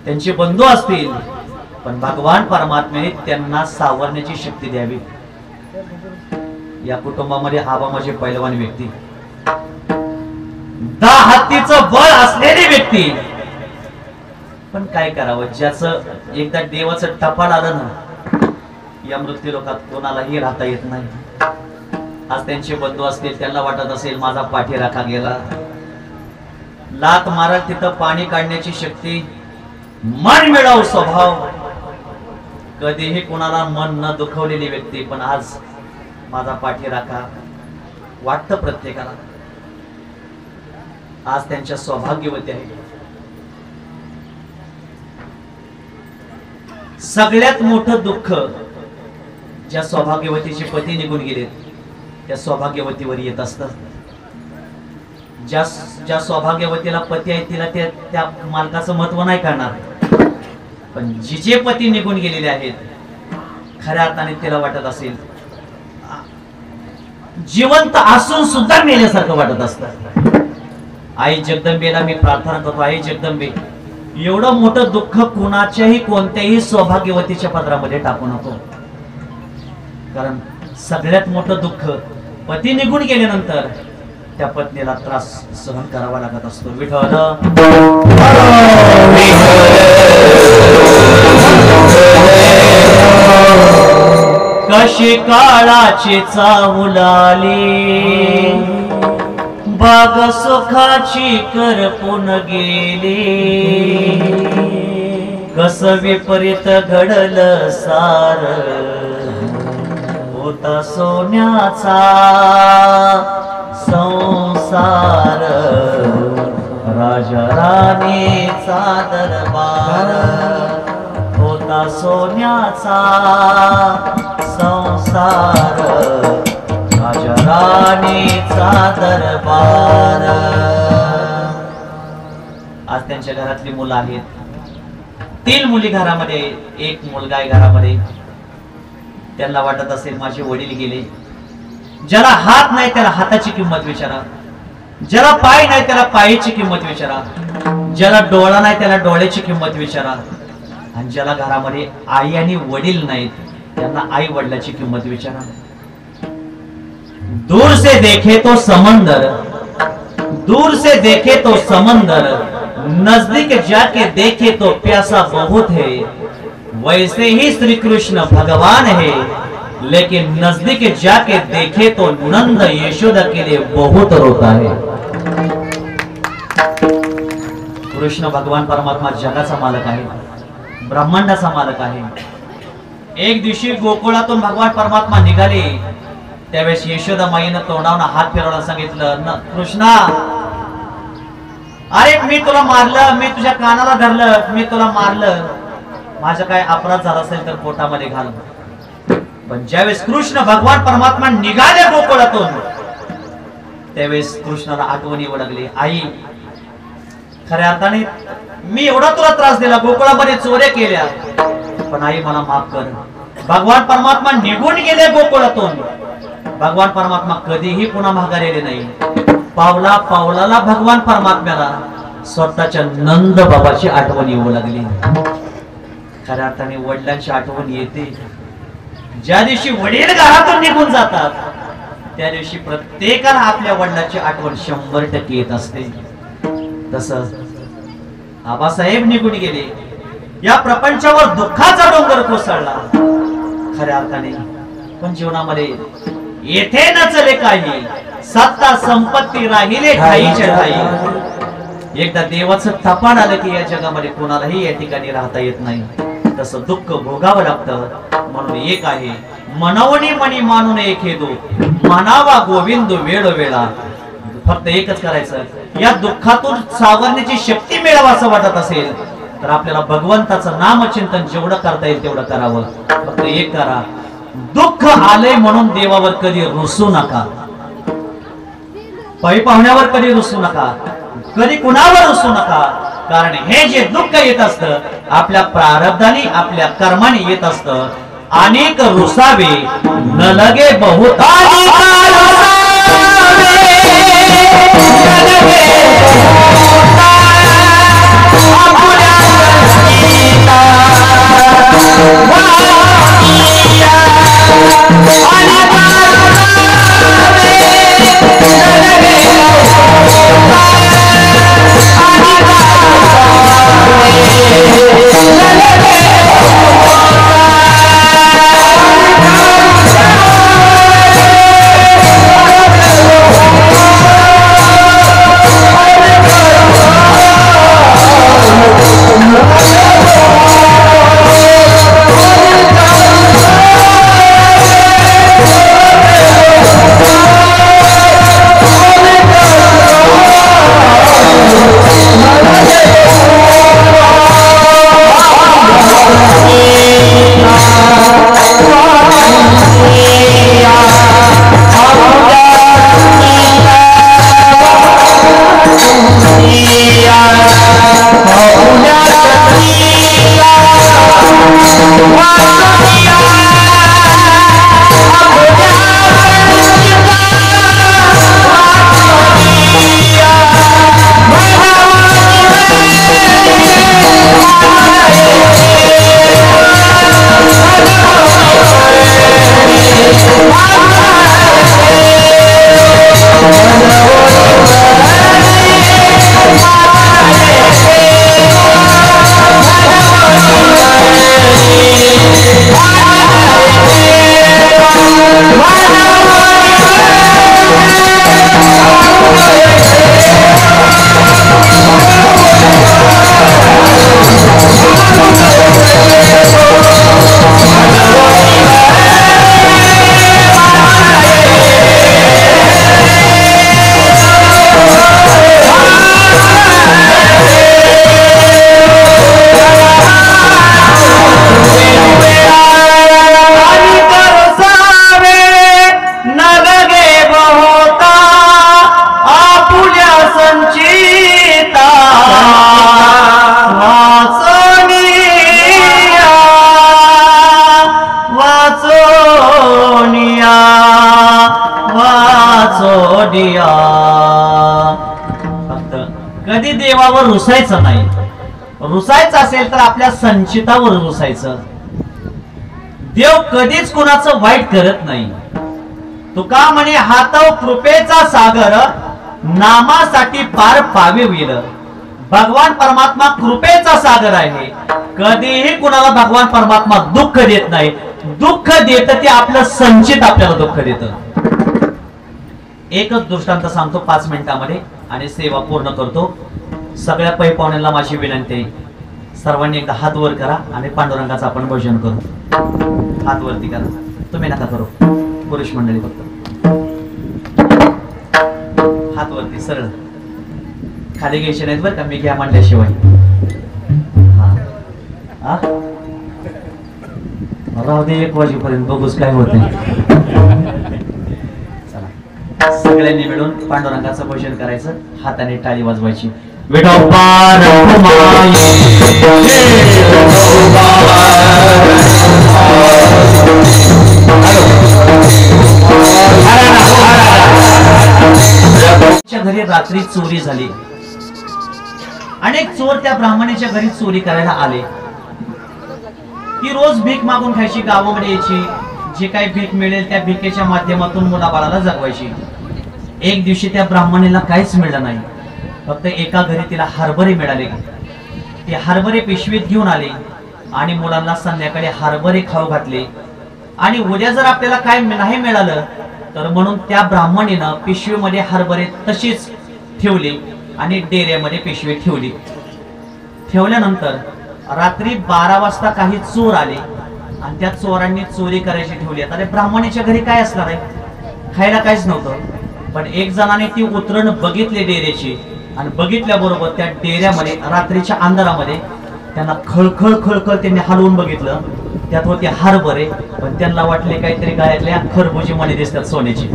त्यांचे बंधू असतील, पण भगवान परमात्म्याने त्यांना सावरण्याची शक्ती द्यावी. या कुटुंबामध्ये आबा माझे पैलवान व्यक्ती, 10 हत्तीचं बळ असलेली व्यक्ती, पण काय करावं, ज्याचं एकदा देवाचं टपाल आलं ना, या मृत्यू लोकात कोणालाही राहता येत नाही. आज त्यांचे बंधू असतील, त्यांना वाटत असेल माझा पाठीराखा गेला. लात मारल तिथं पाणी काढण्याची शक्ती, मन मिळाव स्वभाव, कधीही कोणाला मन न दुखवलेली व्यक्ती, पण आज माझा पाठीराखा वाटतं प्रत्येकाला. आज त्यांच्या सौभाग्यवती आहे. सगळ्यात मोठं दुःख ज्या सौभाग्यवतीचे पती निघून गेले त्या सौभाग्यवतीवर येत असतं. ज्या सौभाग्यवतीला पती आहे तिला त्या मालकाचं महत्व नाही करणार, पण जिचे पती निघून गेलेले आहेत खऱ्या अर्थाने तिला वाटत असेल जिवंत असून सुद्धा मेल्यासारखं वाटत असतं. आई जगदंबेला मी प्रार्थना करतो, आई जगदंबे, एवढं मोठं दुःख कुणाच्याही कोणत्याही सौभाग्यवतीच्या पदरामध्ये टाकू नको. कारण सगळ्यात मोठं दुःख पती निघून गेल्यानंतर त्या पत्नीला त्रास सहन करावा लागत असतो. विठ्ठल कशी काळाची चाहुलाली, बाग सुखाची करपून गेली, कस विपरीत घडलं सार, होता सोन्याचा संसार, राजा राणीचा दरबार, होता सोन्याचा संसार, राजा राणीचा दरबार. आज त्यांच्या घरातली मुलं आहेत, 3 मुली घरामध्ये, 1 मुलगा आहे घरामध्ये. त्यांना वाटत असेल माझे वडील गेले. ज्याला हात नाही त्याला हाताची किंमत विचारा, ज्याला पाय नाही त्याला पायाची किंमत विचारा, ज्याला डोळा नाही त्याला डोळ्याची किंमत विचारा, आणि ज्याला घरामध्ये आई आणि वडील नाहीत त्यांना आई वडिलाची किंमत विचारा. दूर से देखे तो समंदर, दूर से देखे तो समंदर, नजदीक जाके देखे तो प्यासा बहुत है. वैसे ही श्री कृष्ण भगवान है, लेकिन नजदीक जाके देखे तो नंद यशोदा के लिए बहुत रोता है. कृष्ण भगवान परमात्मा जगाचा मालक आहे, ब्रह्मांडाचा मालक आहे. एक दिवशी गोकुळातून भगवान परमात्मा निघाले. त्यावेळेस यशोदा माईनं तोंडावून हात फिरवला, सांगितलं कृष्णा, अरे मी तुला मारलं, मी तुझ्या कानाला धरलं, मी तुला मारलं, माझा काय अपराध झाला असेल तर पोटामध्ये घाल. पण ज्यावेळेस कृष्ण भगवान परमात्मा निघाले गोकुळातून, त्यावेळेस कृष्णाला आठवण येऊ लागली, आई खऱ्या अर्थाने मी एवढा तुला त्रास दिला, गोकुळामध्ये चोऱ्या केल्या, पण आई मला माफ कर. भगवान परमात्मा निघून गेले गोकुळातून. भगवान परमात्मा कधीही पुन्हा माघारी नाही. पावला पावलाला भगवान परमात्म्याला स्वतःच्या नंद बाबाची आठवण येऊ लागली. खऱ्या अर्थाने वडिलांची आठवण येते. ज्या दिवशी वडील घरातून निघून जातात, त्या दिवशी प्रत्येकाला आपल्या वडिलांची आठवण 100% येत असते. तसंच आबासाहेब निघून गेले. या प्रपंचावर दुःखाचा डोंगर कोसळला. खऱ्या अर्थाने पण जीवनामध्ये येथे नचले काही, सत्ता संपत्ती राहिले ठाईच्या ठाई. एकदा देवाचं तपाड आलं की या जगामध्ये कोणालाही या ठिकाणी राहता येत नाही. तसं दुःख भोगावं लागतं. म्हणून एक आहे, मनवणी मनी मानून एक हेतू, म्हणावा गोविंद वेळोवेळा. फक्त एकच करायचं, या दुःखातून सावरण्याची शक्ती मिळावा असं वाटत असेल तर आपल्याला भगवंताचं नामचिंतन जेवढं करता येईल तेवढं करावं. फक्त एक करा, दुःख आलंय म्हणून देवावर कधी रुसू नका, पै पाहुण्यावर कधी रुसू नका, कधी कुणावर रुसू नका. कारण हे जे दुःख येत असतं आपल्या प्रारब्धाने, आपल्या कर्माने येत असतं. अनेक रुसावे न लगे बहुतानी कधी देवावर रुसायचं नाही. रुसायचं असेल तर आपल्या संचितावर रुसायचं. देव कधीच कुणाचं वाईट करत नाही. तुका म्हणे हातव कृपेचा सागर, नामासाठी पार पावे विल. भगवान परमात्मा कृपेचा सागर आहे. कधीही कुणाला भगवान परमात्मा दुःख देत नाही. दुःख देत ते आपलं संचित आपल्याला दुःख देत. एकच दृष्टांत सांगतो 5 मिनिटांमध्ये आणि सेवा पूर्ण करतो. सगळ्या पै पाहुण्यांना माझी विनंती आहे, सर्वांनी एकदा हात वर करा आणि पांडुरंगाचं आपण भजन करू. हात वरती करा, तुम्ही नका करू, पुरुष मंडळी फक्त हात वरती सरळ, खाली घ्यायचे नाहीत बरं का, मी घ्या म्हणल्याशिवाय. हा राहू दे, 1 वाजेपर्यंत बघूच काय होत. चला सगळ्यांनी मिळून पांडुरंगाचं भजन करायचं, हाताने टाळी वाजवायची. विठोबा रखुमाई घरी रात्री चोरी झाली. अनेक चोर त्या ब्राह्मणाच्या घरी चोरी करायला आले. ती रोज भीक मागून खायची, गावामध्ये यायची, जे काही भीक मिळेल त्या भीकेच्या माध्यमातून मुलाबाळाला जगवायची. एक दिवशी त्या ब्राह्मणीला काहीच मिळालं नाही, फक्त एका घरी तिला हरभरे मिळाले. ते हरभरे पिशवीत घेऊन आले आणि मुलांना संध्याकाळी हरभरे खाऊ घातले. आणि उद्या जर आपल्याला काय नाही मिळालं तर म्हणून त्या ब्राह्मणीनं पिशवीमध्ये हरभरे तशीच ठेवली आणि डेऱ्यामध्ये पिशवी ठेवली. ठेवल्यानंतर रात्री 12 वाजता काही चोर आले आणि त्या चोरांनी चोरी करायची ठेवली. आता ब्राह्मणीच्या घरी काय असणार आहे, खायला काहीच नव्हतं. पण एक जणाने ती उतरण बघितली डेऱ्याची आणि बघितल्याबरोबर त्या डेऱ्यामध्ये रात्रीच्या अंधारामध्ये त्यांना खळखळ खळखळ त्यांनी हलवून बघितलं. त्यात होते हरभरे, पण त्यांना वाटले काहीतरी गायातल्या खरबुजी मणी दिसतात सोन्याची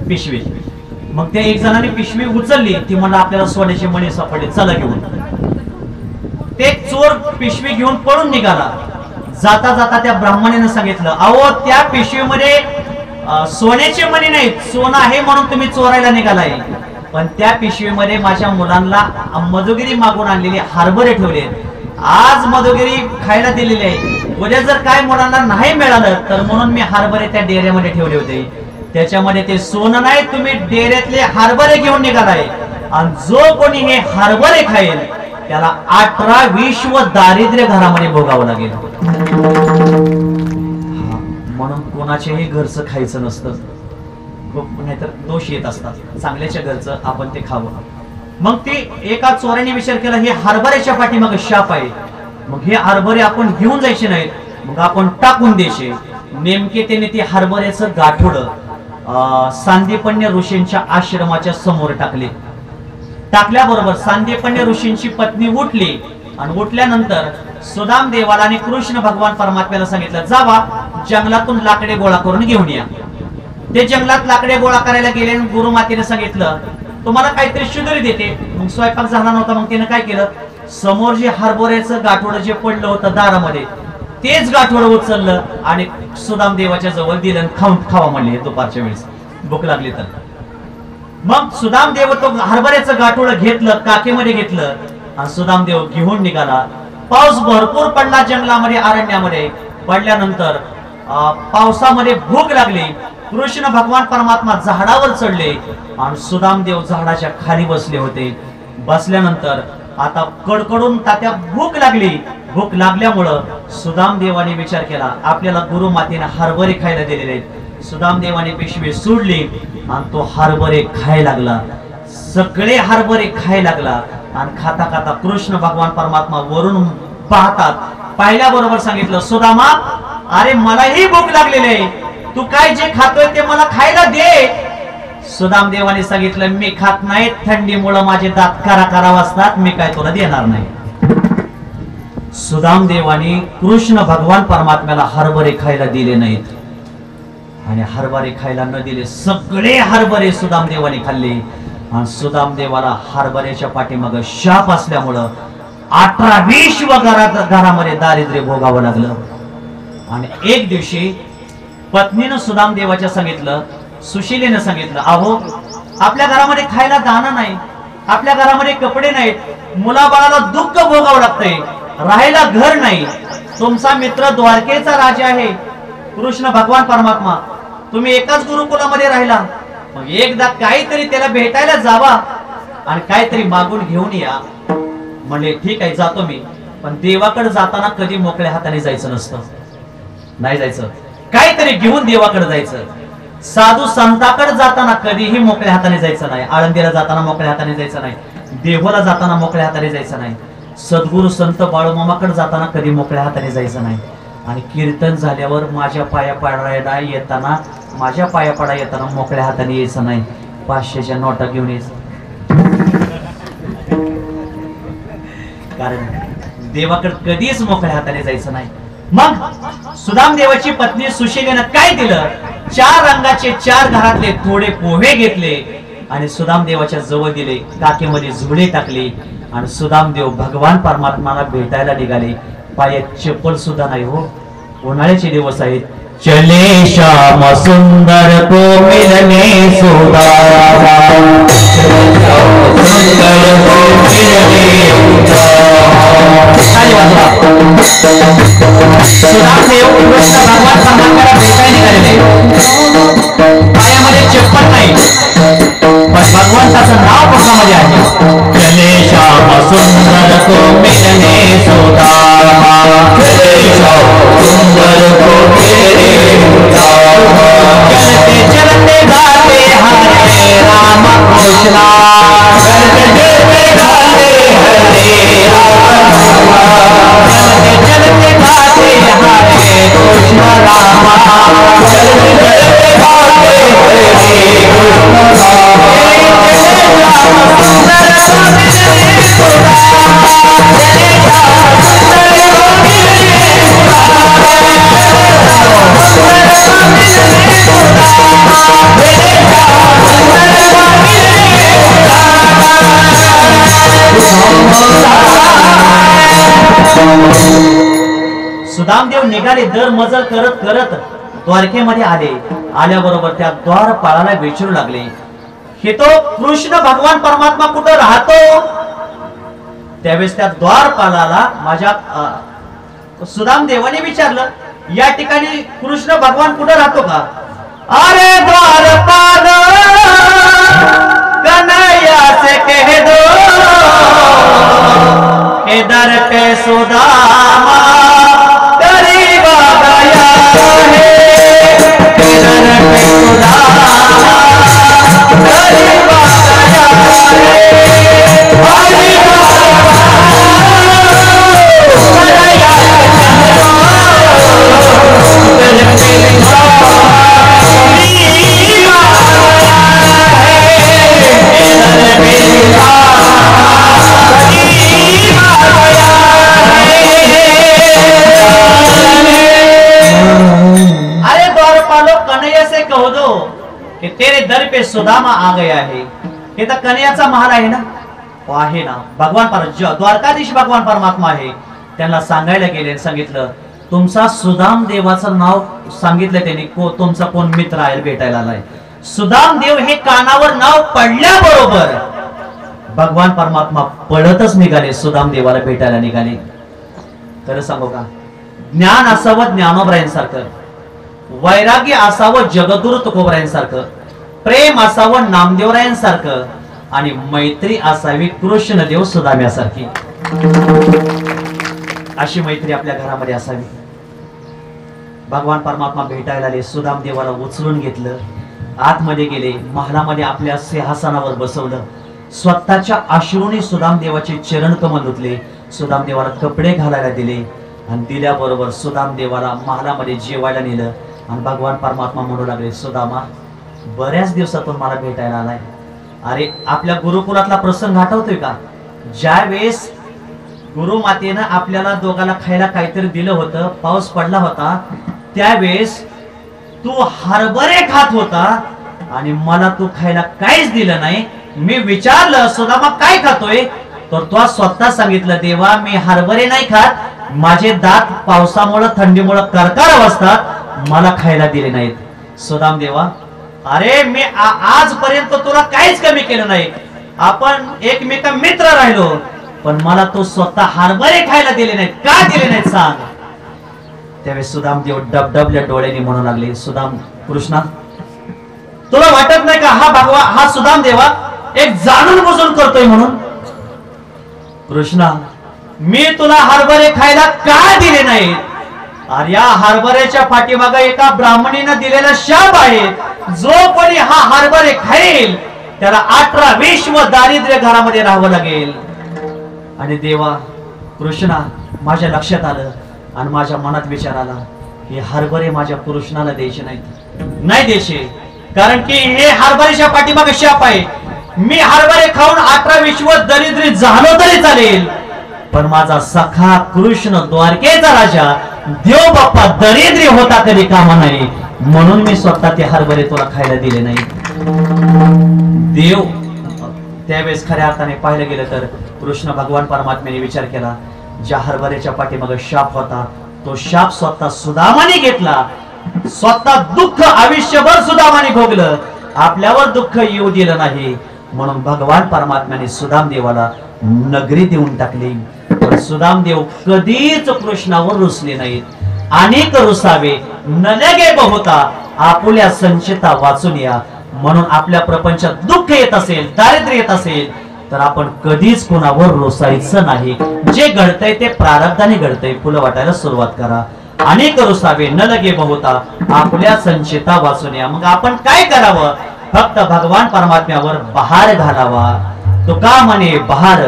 पिशवी. मग त्या एक जणाने पिशवी उचलली, ती म्हणला आपल्याला सोन्याची मणी सापडली, चला घेऊन. ते चोर पिशवी घेऊन पळून निघाला. जाता जाता त्या ब्राह्मणीने सांगितलं, अहो त्या पिशवीमध्ये सोन्याचे मणी नाहीत, सोनं आहे म्हणून तुम्ही चोरायला निघालाय, पण त्या पिशवीमध्ये माझ्या मुलांना मधुगिरी मागून आणलेली हरभरे ठेवले. आज मधुगिरी खायला दिलेली आहे, उद्या जर काय मुलांना नाही मिळालं तर म्हणून मी हरभरे त्या डेऱ्यामध्ये ठेवले होते. त्याच्यामध्ये ते सोनं नाही, तुम्ही डेऱ्यातले हरभरे घेऊन निघालाय. आणि जो कोणी हे हरभरे खाईल त्याला 18-20 व दारिद्र्य घरामध्ये भोगावं लागेल. म्हणून कोणाच्याही घरचं खायचं नसतं, खूप नाहीतर दोष येत असतात. चांगल्याच्या घरचं आपण ते खावं. मग ते एका चोराने विचार केला, हे हरभऱ्याच्या पाठीमागे शाप आहे, मग हे हरभरे आपण घेऊन जायचे नाहीत, मग आपण टाकून द्यायचे. नेमके त्याने ते हरभऱ्याचं गाठोडं सांदीपन्य ऋषींच्या आश्रमाच्या समोर टाकले. टाकल्याबरोबर सांदीपन्य ऋषींची पत्नी उठली आणि उठल्यानंतर सुदाम देवाला आणि कृष्ण भगवान परमात्म्याला सांगितलं, जावा जंगलातून लाकडे गोळा करून घेऊन या. ते जंगलात लाकडे गोळा करायला गेले आणि गुरुमातेने सांगितलं, तुम्हाला काहीतरी शुद्री देते. मग स्वयंपाक झाला नव्हता, मग तिने काय केलं, समोर जे हरभऱ्याचं गाठोडं जे पडलं होतं दारामध्ये, तेच गाठोडं उचललं आणि सुदाम देवाच्या जवळ दिलं. खावा म्हणले दुपारच्या वेळेस भूक लागली तर. मग सुदाम देव तो हरभऱ्याचं गाठोडं घेतलं, काकेमध्ये घेतलं आणि सुदाम देव घेऊन निघाला. पाऊस भरपूर पडला जंगलामध्ये, अरण्यामध्ये. पडल्यानंतर पावसामध्ये भूक लागली. कृष्ण भगवान परमात्मा झाडावर चढले आणि सुदाम देव झाडाच्या खाली बसले होते. बसल्यानंतर आता कडकडून तात्या भूक लागली. भूक लागल्यामुळं सुदाम देवाने विचार केला, आपल्याला गुरु मातेने हरभरे खायला दिलेले आहेत. सुदाम देवाने पिशवी सोडली आणि तो हरभरे खायला लागला. सगळे हरभरे खायला लागला आणि खाता खाता कृष्ण भगवान परमात्मा वरून पाहतात. पाहिल्याबरोबर सांगितलं, सुदामा अरे मलाही भूक लागलेली आहे, तू काय जे खातोय ते मला खायला दे. सुदाम देवाने सांगितलं, मी खात नाही, थंडीमुळे माझे दात करा वाजतात, मी काय तुला देणार नाही. सुदाम देवाने कृष्ण भगवान परमात्म्याला हरभरे खायला दिले नाहीत आणि हरभरे खायला न दिले सगळे हरभरे सुदाम देवाने खाल्ले. आणि सुदाम देवाला हरभऱ्याच्या पाठीमागे शाप असल्यामुळं 18-20 घरामध्ये दारिद्र्य भोगावं लागलं. आणि एक दिवशी पत्नीनं सुदाम देवाच्या सांगितलं, सुशीलेनं सांगितलं, अहो आपल्या घरामध्ये खायला दाणं नाही, आपल्या घरामध्ये कपडे नाहीत, मुलाबाळाला दुःख भोगावं लागतंय, राहायला घर नाही. तुमचा मित्र द्वारकेचा राजा आहे कृष्ण भगवान परमात्मा, तुम्ही एकाच गुरुकुलामध्ये राहिला, मग एकदा काहीतरी त्याला भेटायला जावा आणि काहीतरी मागून घेऊन या. म्हणले ठीक आहे जातो मी, पण देवाकडे जाताना कधी मोकळ्या हाताने जायचं नसतं, नाही जायचं, काहीतरी घेऊन देवाकडे जायचं. साधू संताकडे जाताना कधीही मोकळ्या हाताने जायचं नाही, आळंदीला जाताना मोकळ्या हाताने जायचं नाही. देवाला जाताना मोकळ्या हाताने जायचं नाही, सद्गुरू संत बाळूमामाकडे जाताना कधी मोकळ्या हाताने जायचं नाही. आणि कीर्तन झाल्यावर माझ्या पाया पडायला येताना मोकळ्या हाताने यायचं नाही, 500च्या नोटा घेऊन यायचं. कारण देवाकडे कधीच मोकळ्या हाताने जायचं नाही. मग सुदाम देवाची पत्नी सुशीलेनं काय दिलं? 4 रंगाचे 4 घरातले थोडे पोहे घेतले आणि सुदाम देवाच्या जवळ दिले, काकेमध्ये झुडे टाकले आणि सुदाम देव भगवान परमात्माला भेटायला निघाले. पायात चप्पल सुद्धा नाही हो, उन्हाळ्याचे दिवस आहेत. चले श्याम सुंदर को मिलने सुदामा, सुंदर को मिलने सुदाम देव कृष्ण भगवान परमात्म्याला भेटायला निघालेले. पायामध्ये चप्पल नाही, पण भगवंताचं नाव पोटामध्ये आहे. चले श्याम सुंदर को मिलने सुदामा, चले श्याम सुंदर को मिलने सुदामा, चलते चलते गाते हरे राम कृष्णा, चलते चलते गाते हरे राम, चलते चलते गाते हरे कृष्ण रामा, चलते चलते गाते हरे कृष्ण सुदामदेव निघाले. दर मजल करत करत द्वारकेमध्ये आले. आल्याबरोबर त्या द्वारपाळाला विचारू लागले, हे तो कृष्ण भगवान परमात्मा कुठं राहतो? त्यावेळेस त्या द्वारपालाला माझ्या सुदामदेवाने विचारलं, या ठिकाणी कृष्ण भगवान कुठं राहतो का? अरे द्वारपाल कन्हैया से कह दो, के दर पे सुदामा करीब आ गया है, के दर पे सुदामा करीब आ गया कि तेरे दर पे सुदामा आ गया है. हे तर कन्हैयाचा महाल आहे ना, आहे ना. भगवान द्वारकाधीश भगवान परमात्मा आहे. त्यांना सांगायला गेले, सांगितलं तुमचा सुदाम देवाचं नाव सांगितलं त्यांनी, तुमचा कोण मित्र आहे भेटायला आलाय. सुदाम देव हे कानावर नाव पडल्याबरोबर भगवान परमात्मा पळतच निघाले, सुदाम देवाला भेटायला निघाले. खरं सांगू का, ज्ञान असावं ज्ञानोबरायांसारखं, वैराग्य असावं जगद्गुरु तुकोबरायांसारखं, प्रेम असावं नामदेवरायांसारखं आणि मैत्री असावी कृष्णदेव सुदाम्यासारखी. अशी मैत्री आपल्या घरामध्ये असावी. भगवान परमात्मा भेटायला आले. सुदाम देवाला उचलून घेतलं, आतमध्ये गेले, महालामध्ये आपल्या सिंहासनावर बसवलं. स्वतःच्या अश्रूने सुदाम देवाचे चरण कमल धुतले. सुदाम देवाला कपडे घालायला दिले आणि दिल्याबरोबर सुदाम देवाला महालामध्ये जेवायला नेलं. आणि भगवान परमात्मा म्हणू लागले, सुदामा बऱ्याच दिवसातून मला भेटायला आलाय. अरे आपल्या गुरुकुलातला प्रसंग आठवतोय का? ज्या वेळेस गुरुमातेनं आपल्याला दोघांना खायला काहीतरी दिलं होतं, पाऊस पडला होता, त्यावेळेस तू हरभरे खात होता आणि मला तू खायला काहीच दिलं नाही. मी विचारलं, सुदामा काय खातोय? तर तो स्वतः सांगितलं, देवा मी हरभरे नाही खात, माझे दात पावसामुळे थंडीमुळे करकार असतात, मला खायला दिले नाहीत. सुदाम देवा, अरे मी आजपर्यंत तुला काहीच कमी केलं नाही, आपण एकमेका मित्र राहिलो, पण मला तू स्वतः हरभरे खायला दिले नाहीत, का दिले नाहीत सांग. त्यावेळेस सुदाम देव डबडबल्या डोळ्यांनी म्हणू लागले, सुदाम कृष्णा तुला वाटत नाही का हा सुदाम देवा एक जाणून बुजून करतोय म्हणून? कृष्णा मी तुला हरभरे खायला का दिले नाही? अरे या हरभऱ्याच्या पाठीमागे एका ब्राह्मणीने दिलेला शाप आहे, जो कोणी हा हरभरे खाईल त्याला 18-20 दारिद्र्य घरामध्ये राहावं लागेल. आणि देवा कृष्णा माझ्या लक्षात आलं आणि माझ्या मनात विचार आला, हे हरभरे माझ्या कृष्णाला द्यायचे नाहीत, नाही द्यायचे, कारण की हे हरभऱ्याच्या पाठीमागे शाप आहे. मी हरभरे खाऊन 18-20 दरिद्री झालो तरी चालेल, पण माझा सखा कृष्ण द्वारकेचा राजा देव बाप्पा दरिद्री होता कधी कामा नाही, म्हणून मी स्वतः ते हरभरे तुला खायला दिले नाही. देव त्यावेळेस खऱ्या अर्थाने पाहिलं गेलं तर कृष्ण भगवान परमात्म्याने विचार केला, ज्या हरभऱ्याच्या पाठीमागे शाप होता तो शाप स्वतः सुदामाने घेतला, स्वतः दुःख आयुष्यभर सुदामाने भोगलं, आपल्यावर दुःख येऊ दिलं नाही, म्हणून भगवान परमात्म्याने सुदाम देवाला नगरी देऊन टाकली. पण सुदाम देव कधीच कृष्णावर रुसले नाहीत. अनेक रुसावे न लगे बहुता आपुल्या संचिता वाचून या. म्हणून आपल्या प्रपंचात दुःख येत असेल, दारिद्र्य येत असेल तर आपण कधीच कोणावर रोसायचं नाही. जे घडतंय ते प्रारब्धाने घडतंय, फुलं वाटायला सुरुवात करा. अनेक रुसावे न लगे बहुता आपल्या संचिता वाचून या. मग आपण काय करावं? फक्त भगवान परमात्म्यावर बहार घालावा. तो का म्हणे बहार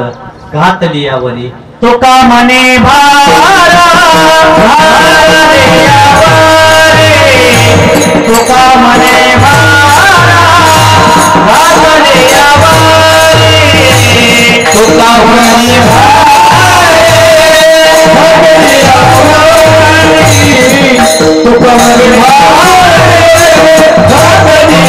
घातली यावरी, तो का म्हणे भार घातली यावरी, तो का म्हणे भार घातली यावरी, तो का म्हणे भार घातली यावरी, तो का म्हणे भार घातली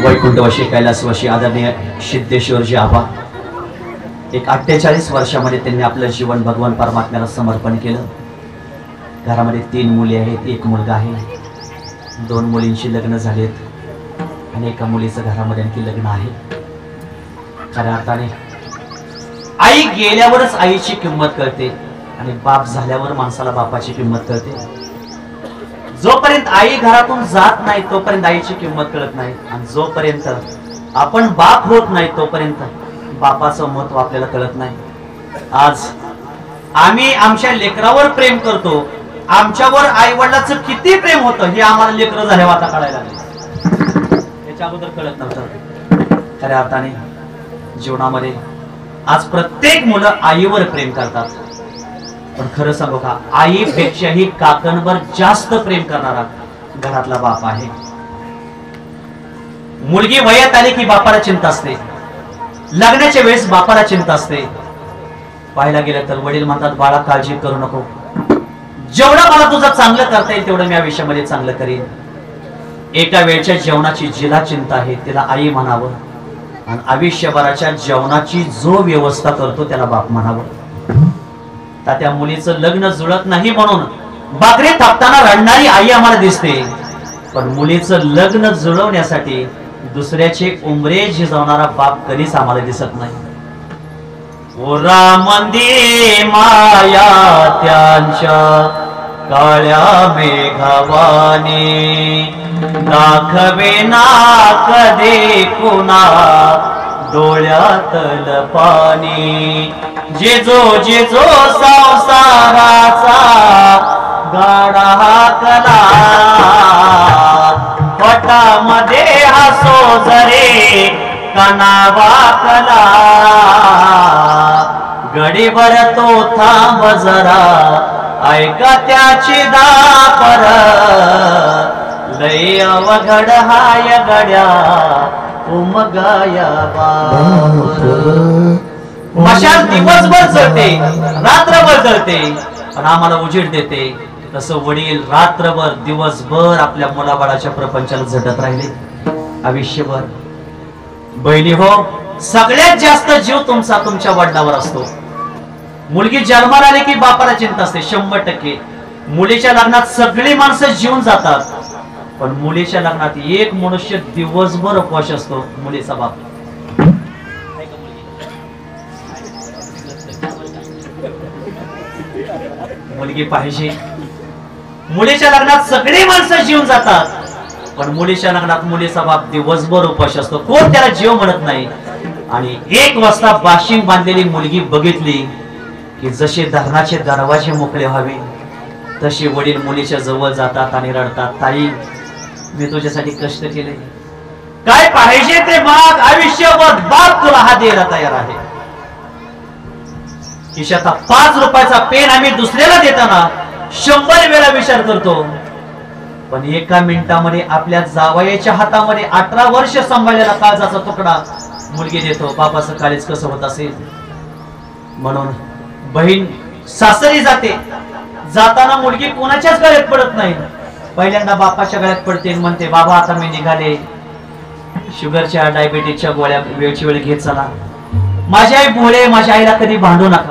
वैकुंठवासी कैलासवासी आदरणीय सिद्धेश्वरजी आबा, एक 48 वर्षामध्ये त्यांनी आपलं जीवन भगवान परमात्म्याला समर्पण केलं. घरामध्ये 3 मुली आहेत, 1 मुलगा आहे. 2 मुलींची लग्न झालेत आणि एका मुलीचं घरामध्ये आणखी लग्न आहे. खऱ्या अर्थाने आई गेल्यावरच आईची किंमत कळते आणि बाप झाल्यावर माणसाला बापाची किंमत कळते. जोपर्यंत आई घरातून जात नाही तोपर्यंत आईची किंमत कळत नाही, आणि जोपर्यंत आपण बाप होत नाही तोपर्यंत बापाचं महत्व आपल्याला कळत नाही. आज आम्ही आमच्या लेकरावर प्रेम करतो, आमच्यावर आई वडिलांचं किती प्रेम होतं हे आम्हाला लेकरं झाल्यावर आता कळायला लागले. त्याच्या अगोदर कळत नव्हतं. खऱ्या अर्थाने जीवनामध्ये आज प्रत्येक मुलं आईवर प्रेम करतात, पण खरं सांगू का, आईपेक्षाही काकणभर जास्त प्रेम करणारा घरातला बाप आहे. मुलगी वयात आली की बापाला चिंता असते, लग्नाच्या वेळेस बापाला चिंता असते. पाहायला गेलं तर वडील म्हणतात, बाळा काळजी करू नको, जेवढं मला तुझं चांगलं करता येईल तेवढं मी आयुष्यामध्ये चांगलं करीन. एका वेळच्या जेवणाची जिला चिंता आहे तिला आई म्हणावं, आणि आयुष्यभराच्या जेवणाची जो व्यवस्था करतो त्याला बाप म्हणावं. तर त्या मुलीचं लग्न जुळत नाही म्हणून बाकरी थापताना रडणारी आई आम्हाला दिसते, पण मुलीचं लग्न जुळवण्यासाठी दुसऱ्याचे उमरे झिजवणारा बाप कधीच आम्हाला दिसत नाही. ओरा मंदी माया त्यांच्या काळ्या मेघवानी, दाखवे ना कधी कुणा डोळ्यातल पाणी. जेजो जेजो संसाराचा गाडा हाकला, पटामध्ये हसो जरे कणा वाकला. गडीभर तो थांब जरा, ऐका त्याची दापर, लय अवघड हाय गड्या उमगाया बापर. मशाल दिवसभर जळते, रात्रभर जळते, पण आम्हाला उजेड देते. तसं वडील रात्रभर दिवसभर आपल्या मुलाबाळाच्या प्रपंचाला झटत राहिले आयुष्यभर. बहिणी हो, सगळ्यात जास्त जीव तुमचा तुमच्या वडिलावर असतो. मुलगी जन्माला आली की बापाला चिंता असते 100%. मुलीच्या लग्नात सगळी माणसं जीवन जातात, पण मुलीच्या लग्नात एक मनुष्य दिवसभर उपवास असतो, मुलीचा बाप. मुलगी पाहिजे. मुलीच्या लग्नात सगळी माणसं जीवन जातात, पण मुलीच्या लग्नात मुलीचा बाप दिवसभर उपाशी असतो, कोण त्याला जीव म्हणत नाही. आणि 1 वाजता बाशिंग बांधलेली मुलगी बघितली की जसे धरणाचे दरवाजे मोकळे व्हावे तसे वडील मुलीच्या जवळ जातात आणि रडतात, ताई मी तुझ्यासाठी कष्ट केले, काय पाहिजे ते माग, आयुष्यभर बाप तुला हा द्यायला तयार आहे. खिशात 5 रुपयाचा पेन आम्ही दुसऱ्याला देताना 100 वेळा विचार करतो, पण 1 मिनिटामध्ये आपल्या जावयाच्या हातामध्ये 18 वर्ष सांभाळलेला काळजाचा तुकडा मुलगी देतो. बापाचं काळीज कसं होत असेल. म्हणून बहीण सासरी जाते, जाताना मुलगी कोणाच्याच गळ्यात पडत नाही, पहिल्यांदा बापाच्या गळ्यात पडते, म्हणते बाबा आता मी निघाले, शुगरच्या डायबिटीसच्या गोळ्या वेळची वेळ घेत चला. माझी आई भोळे, माझ्या आईला कधी भांडू नका.